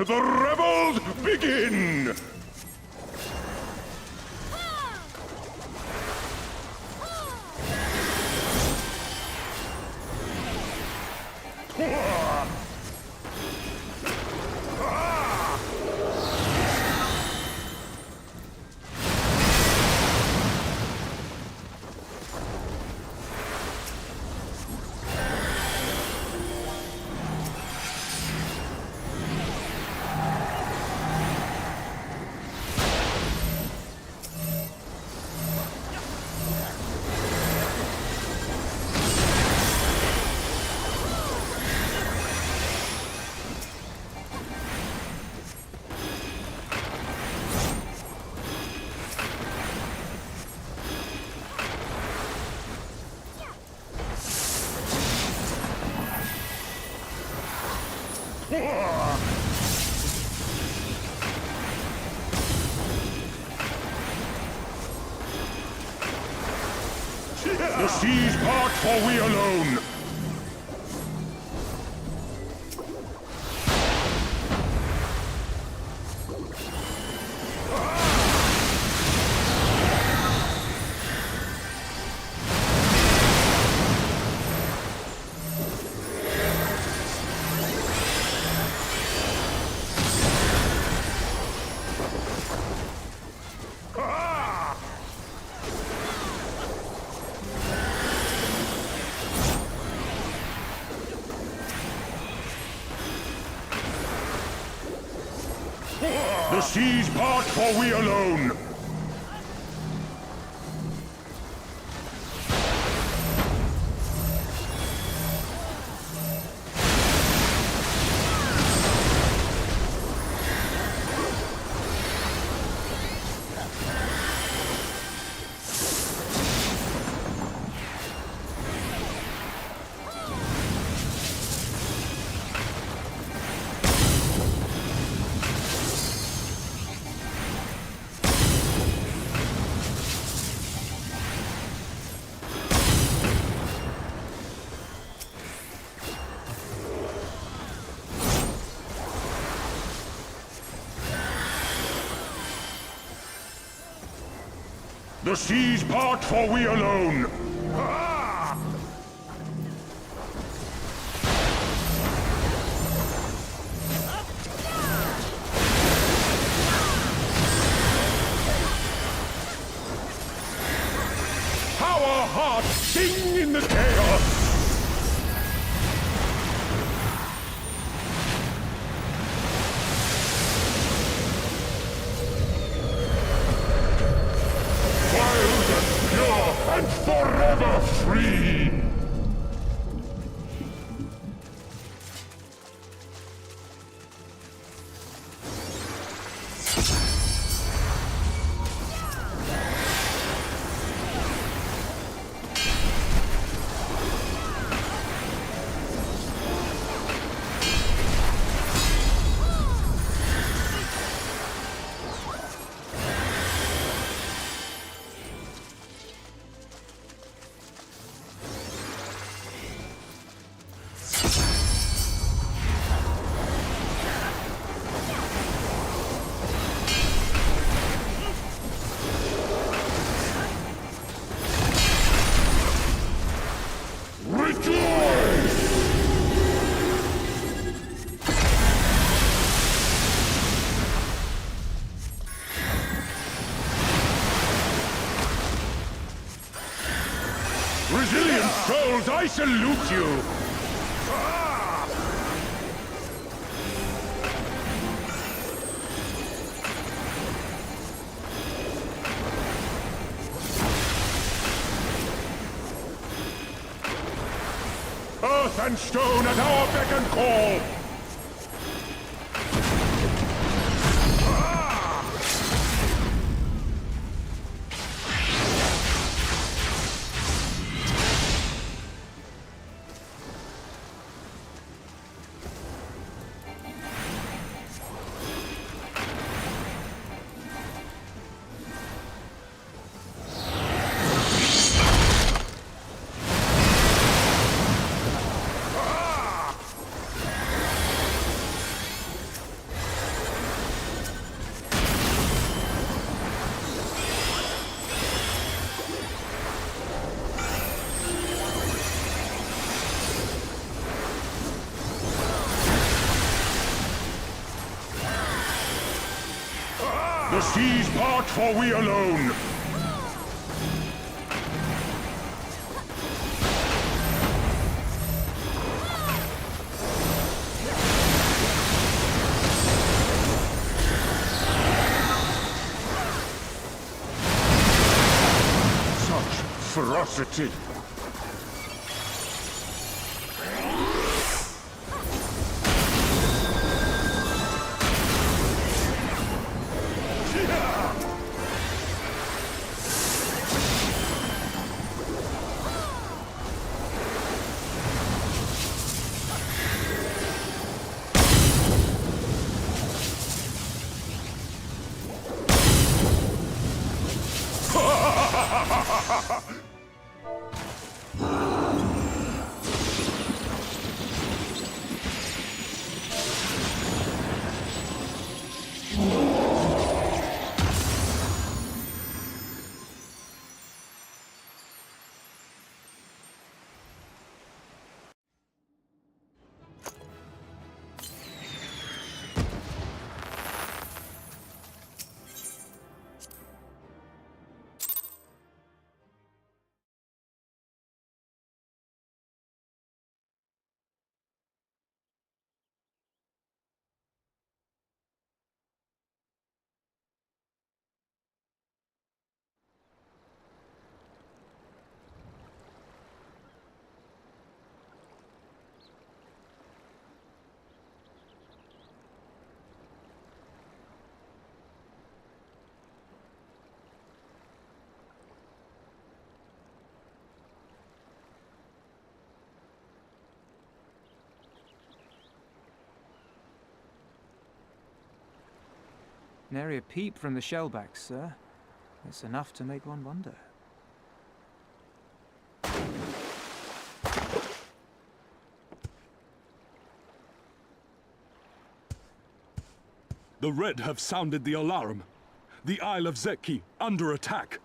the revels begin! The seas part, for we alone. The seas part, for we alone. The seas part, for we alone. Our hearts sing in the chaos. And forever free! Resilient souls, I salute you! Earth and stone at our beck and call! the seas part, for we alone. Such ferocity. Nary a peep from the shellbacks, sir. It's enough to make one wonder. The Red have sounded the alarm. The Isle of Zeki under attack.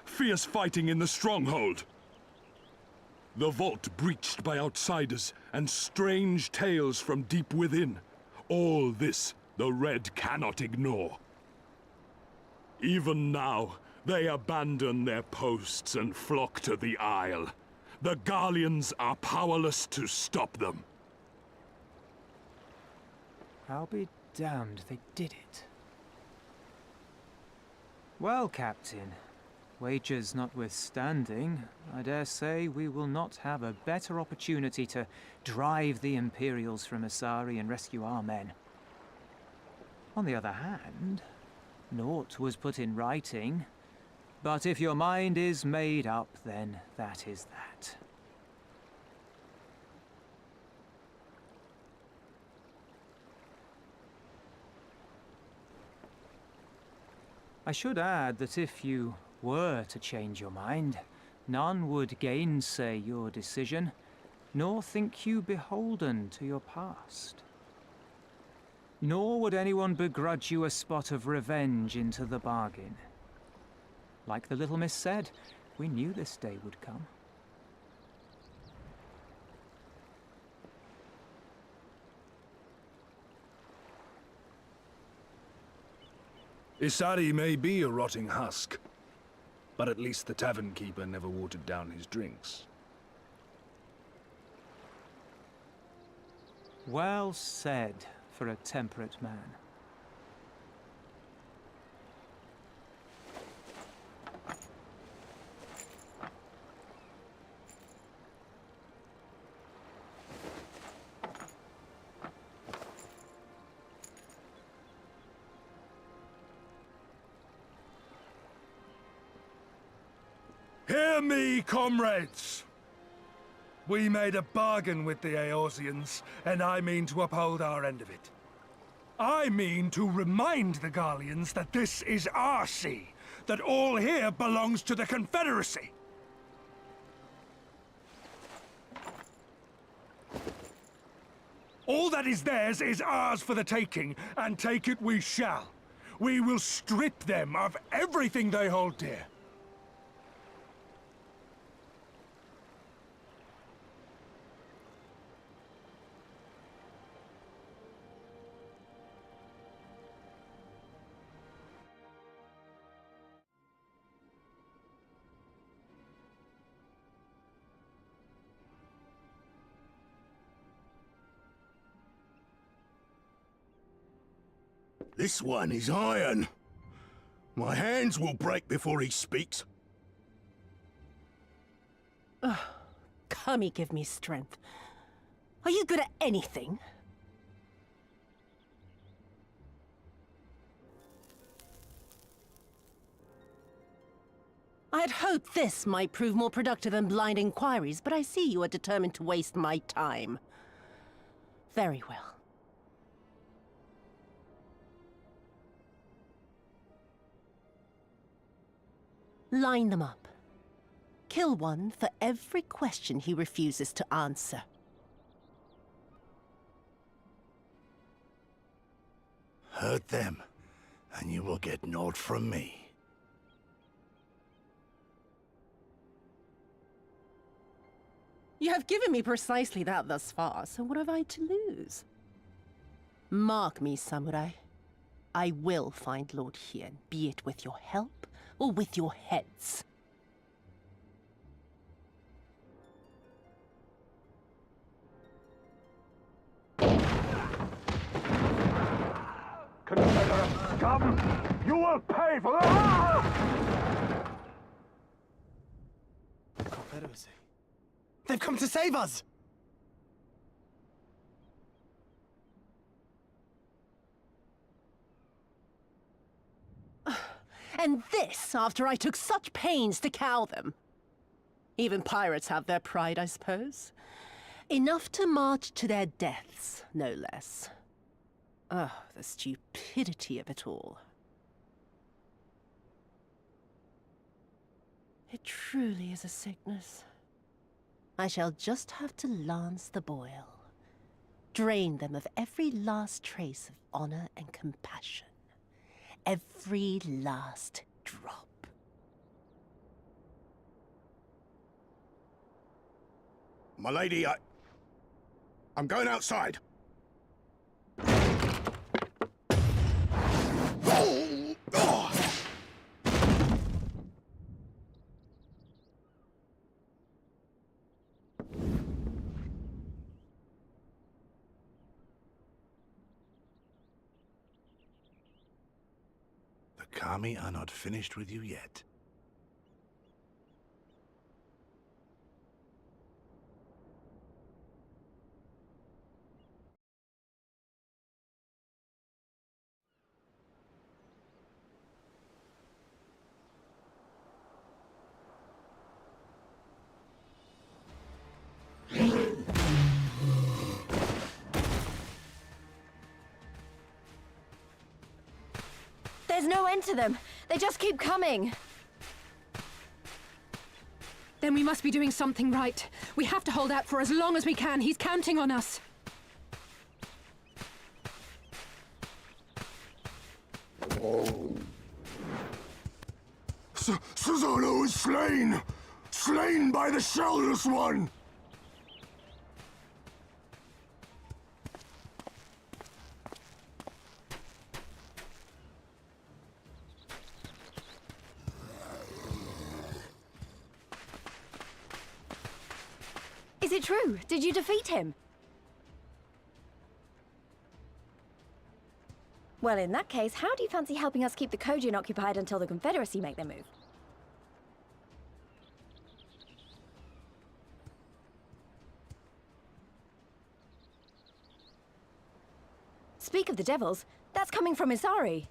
Fierce fighting in the stronghold. The vault breached by outsiders and strange tales from deep within. All this the Red cannot ignore. Even now, they abandon their posts and flock to the Isle. The Garleans are powerless to stop them. I'll be damned they did it. Well, Captain, wagers notwithstanding, I dare say we will not have a better opportunity to drive the Imperials from Asari and rescue our men. On the other hand, naught was put in writing, but if your mind is made up, then that is that. I should add that if you were to change your mind, none would gainsay your decision, nor think you beholden to your past. Nor would anyone begrudge you a spot of revenge into the bargain. Like the little miss said, we knew this day would come. Isari may be a rotting husk, but at least the tavern keeper never watered down his drinks. Well said for a temperate man. Hear me, comrades! We made a bargain with the Eorzeans, and I mean to uphold our end of it. I mean to remind the Garleans that this is our sea, that all here belongs to the Confederacy. All that is theirs is ours for the taking, and take it we shall. We will strip them of everything they hold dear. This one is iron. My hands will break before he speaks. Kami, give me strength. Are you good at anything? I had hoped this might prove more productive than blind inquiries, but I see you are determined to waste my time. Very well. Line them up. Kill one for every question he refuses to answer. Hurt them, and you will get naught from me. You have given me precisely that thus far, so what have I to lose? Mark me, samurai. I will find Lord Hien, be it with your help or with your heads. Confederate scum! You will pay for that! Confederacy. They've come to save us! And this after I took such pains to cow them. Even pirates have their pride, I suppose. Enough to march to their deaths, no less. Oh, the stupidity of it all. It truly is a sickness. I shall just have to lance the boil. Drain them of every last trace of honor and compassion. Every last drop. My lady, I'm going outside. The Kami are not finished with you yet. There's no end to them. They just keep coming. Then we must be doing something right. We have to hold out for as long as we can. He's counting on us. Susanoo is slain! Slain by the Shellless One! Is it true? Did you defeat him? Well, in that case, how do you fancy helping us keep the Kojin occupied until the Confederacy make their move? Speak of the devils, that's coming from Isari.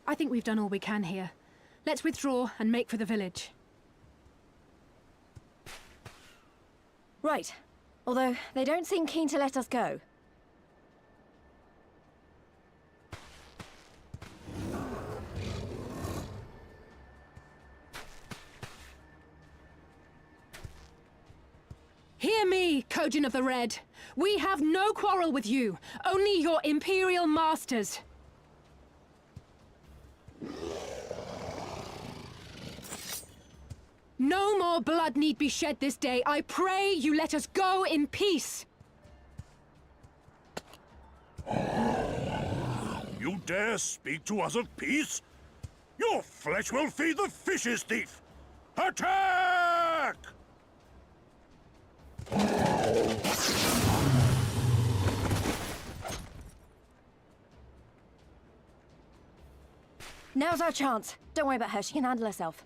I think we've done all we can here. Let's withdraw and make for the village. Right. Although, they don't seem keen to let us go. Hear me, Kojin of the Red. We have no quarrel with you, only your Imperial masters. No more blood need be shed this day. I pray you let us go in peace. You dare speak to us of peace? Your flesh will feed the fishes, thief! Attack! Now's our chance. Don't worry about her, she can handle herself.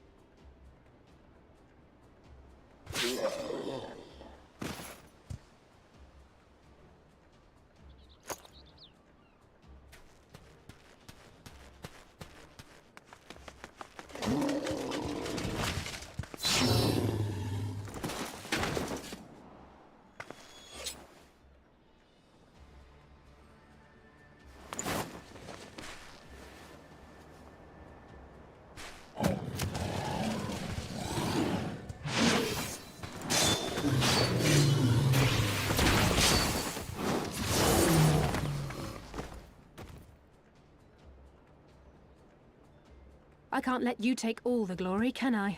I can't let you take all the glory, can I?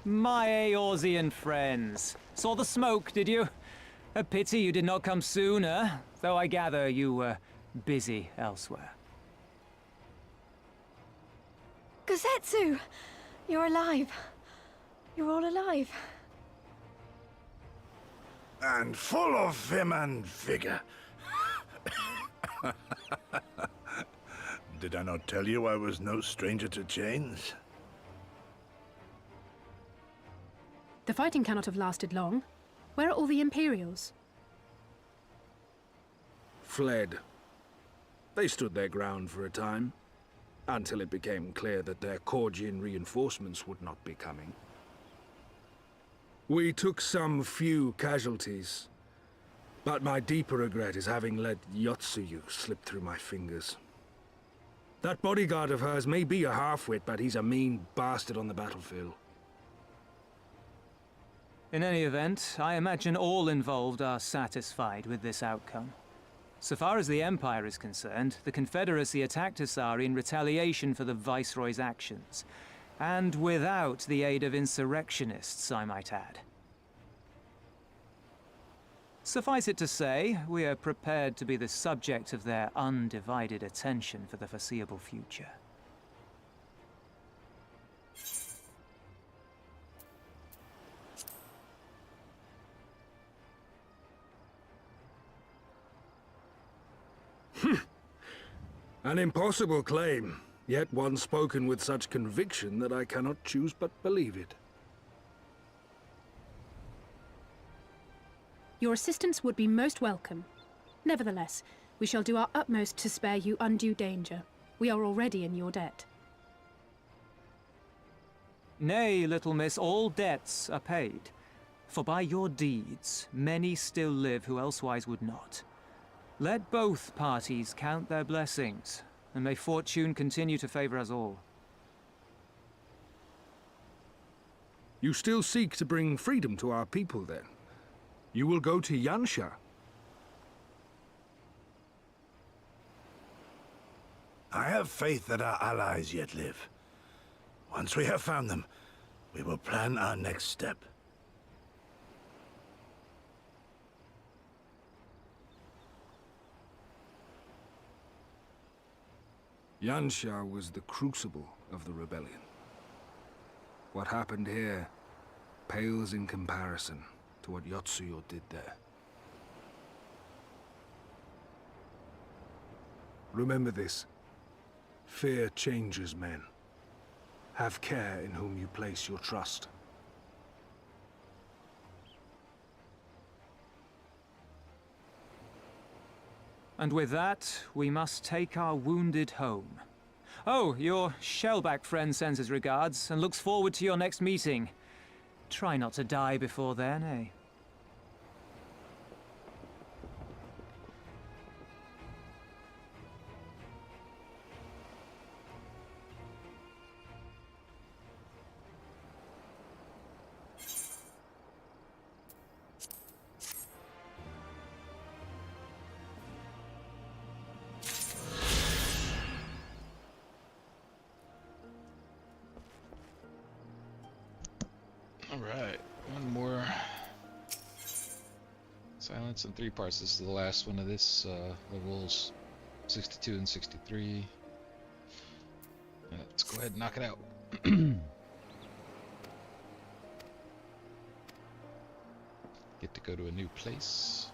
My Eorzean friends. Saw the smoke, did you? A pity you did not come sooner, though I gather you were busy elsewhere. Gosetsu! You're alive. You're all alive. And full of vim and vigor. Did I not tell you I was no stranger to chains? The fighting cannot have lasted long. Where are all the Imperials? Fled. They stood their ground for a time, until it became clear that their Korgian reinforcements would not be coming. We took some few casualties, but my deeper regret is having let Yotsuyu slip through my fingers. That bodyguard of hers may be a half-wit, but he's a mean bastard on the battlefield. In any event, I imagine all involved are satisfied with this outcome. So far as the Empire is concerned, the Confederacy attacked Asari in retaliation for the Viceroy's actions. And without the aid of insurrectionists, I might add. Suffice it to say, we are prepared to be the subject of their undivided attention for the foreseeable future. An impossible claim, yet one spoken with such conviction that I cannot choose but believe it. Your assistance would be most welcome. Nevertheless, we shall do our utmost to spare you undue danger. We are already in your debt. Nay, little miss, all debts are paid. For by your deeds, many still live who elsewise would not. Let both parties count their blessings, and may fortune continue to favor us all. You still seek to bring freedom to our people, then? You will go to Yansha. I have faith that our allies yet live. Once we have found them, we will plan our next step. Yansha was the crucible of the rebellion. What happened here pales in comparison to what Yotsuyo did there. Remember this. Fear changes men. Have care in whom you place your trust. And with that, we must take our wounded home. Oh, your Shellback friend sends his regards and looks forward to your next meeting. Try not to die before then, eh? Alright, one more. Silence in 3 parts. This is the last one of this. Levels 62 and 63. Let's go ahead and knock it out. Get to go to a new place.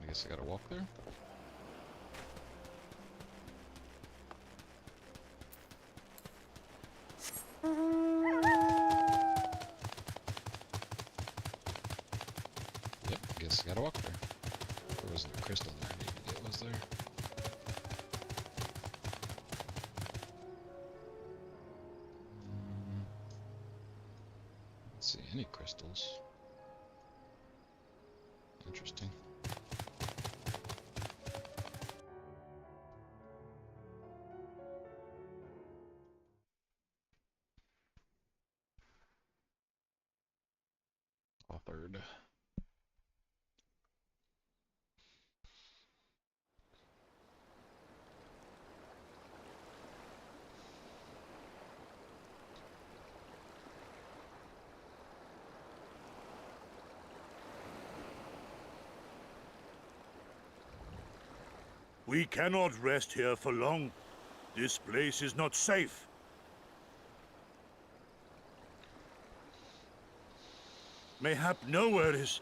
I guess I gotta walk there. Yep, guess I gotta walk there. There wasn't a crystal there I needed to get, was there? Let's see, any crystals? Interesting. We cannot rest here for long. This place is not safe. Mayhap nowhere is,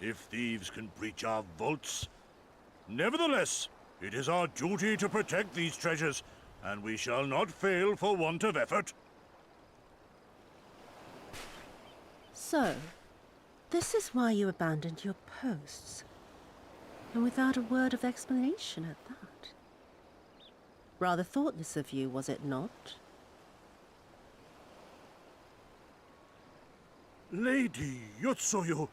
if thieves can breach our vaults. Nevertheless, it is our duty to protect these treasures, and we shall not fail for want of effort. So, this is why you abandoned your posts. And without a word of explanation at that. Rather thoughtless of you, was it not? Lady Yotsuyu,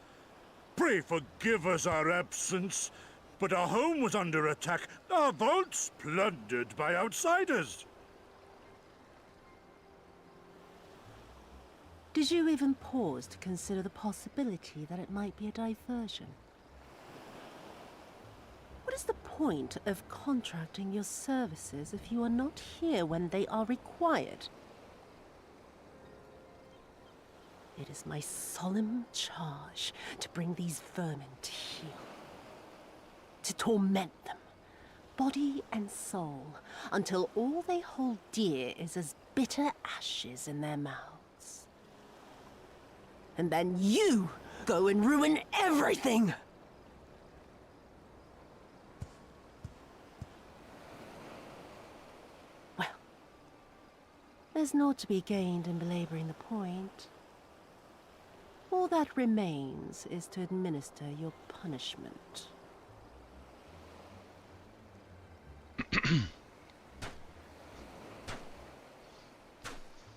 pray forgive us our absence, but our home was under attack, our vaults plundered by outsiders. Did you even pause to consider the possibility that it might be a diversion? What is the point of contracting your services if you are not here when they are required? It is my solemn charge to bring these vermin to heel. To torment them, body and soul, until all they hold dear is as bitter ashes in their mouths. And then you go and ruin everything! Well, there's naught to be gained in belaboring the point. All that remains is to administer your punishment.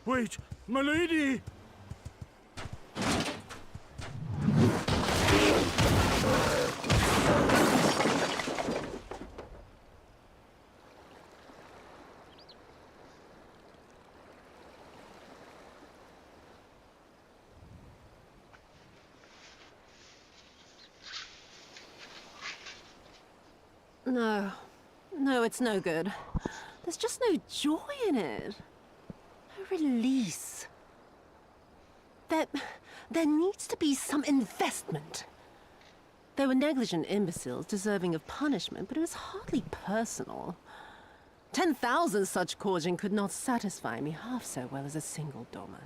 Wait, my lady! No, it's no good. There's just no joy in it. No release. There needs to be some investment. They were negligent imbeciles deserving of punishment, but it was hardly personal. 10,000 such Korjin could not satisfy me half so well as a single Doman.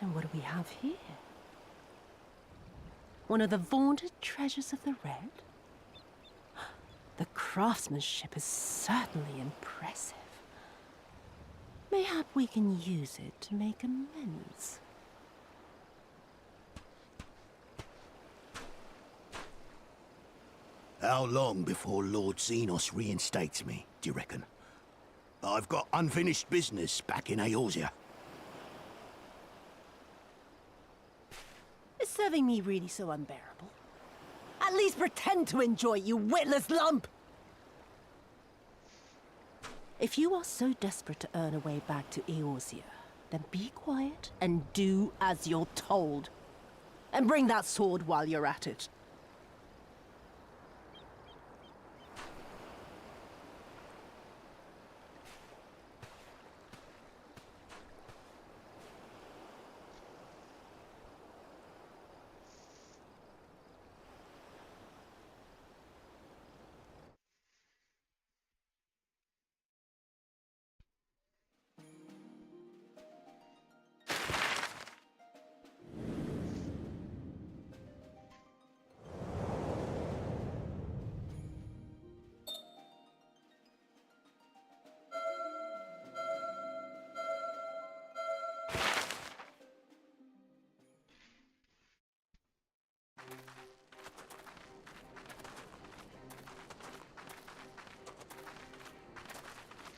And what do we have here? One of the vaunted treasures of the Red? The craftsmanship is certainly impressive. Mayhap we can use it to make amends. How long before Lord Xenos reinstates me, do you reckon? I've got unfinished business back in Eorzea. Is serving me really so unbearable? At least pretend to enjoy, you witless lump! If you are so desperate to earn a way back to Eorzea, then be quiet and do as you're told. And bring that sword while you're at it.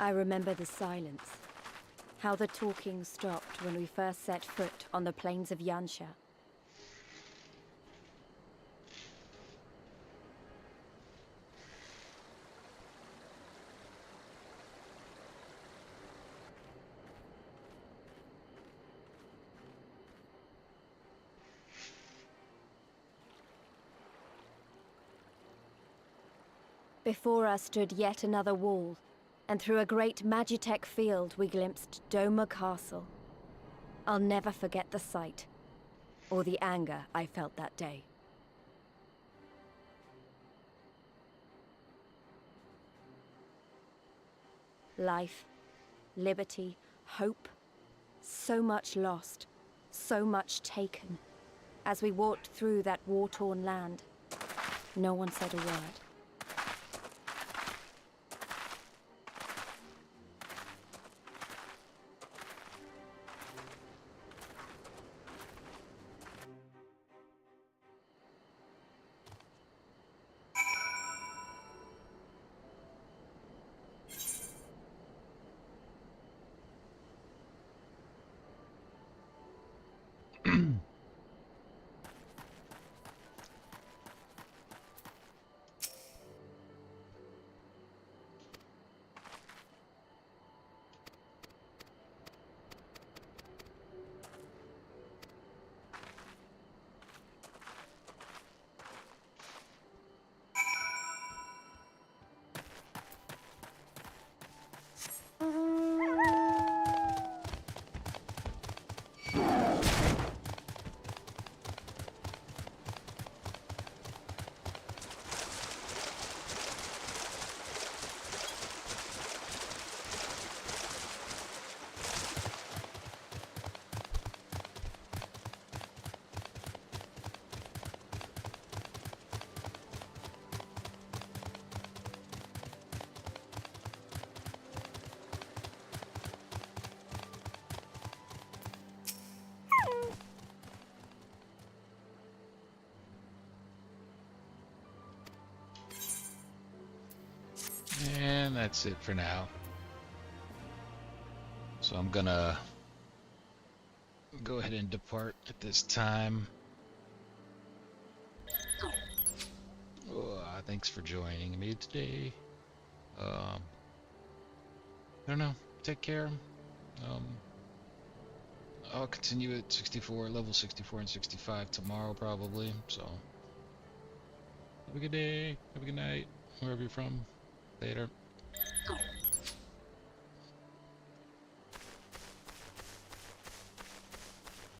I remember the silence. How the talking stopped when we first set foot on the plains of Yansha. before us stood yet another wall, and through a great Magitech field we glimpsed Doma Castle. I'll never forget the sight, or the anger I felt that day. Life, liberty, hope, so much lost, so much taken. As we walked through that war-torn land, no one said a word. And that's it for now. So I'm gonna go ahead and depart at this time. Thanks for joining me today. I don't know. Take care. I'll continue at 64, level 64 and 65 tomorrow probably. So have a good day. Have a good night. Wherever you're from. Later.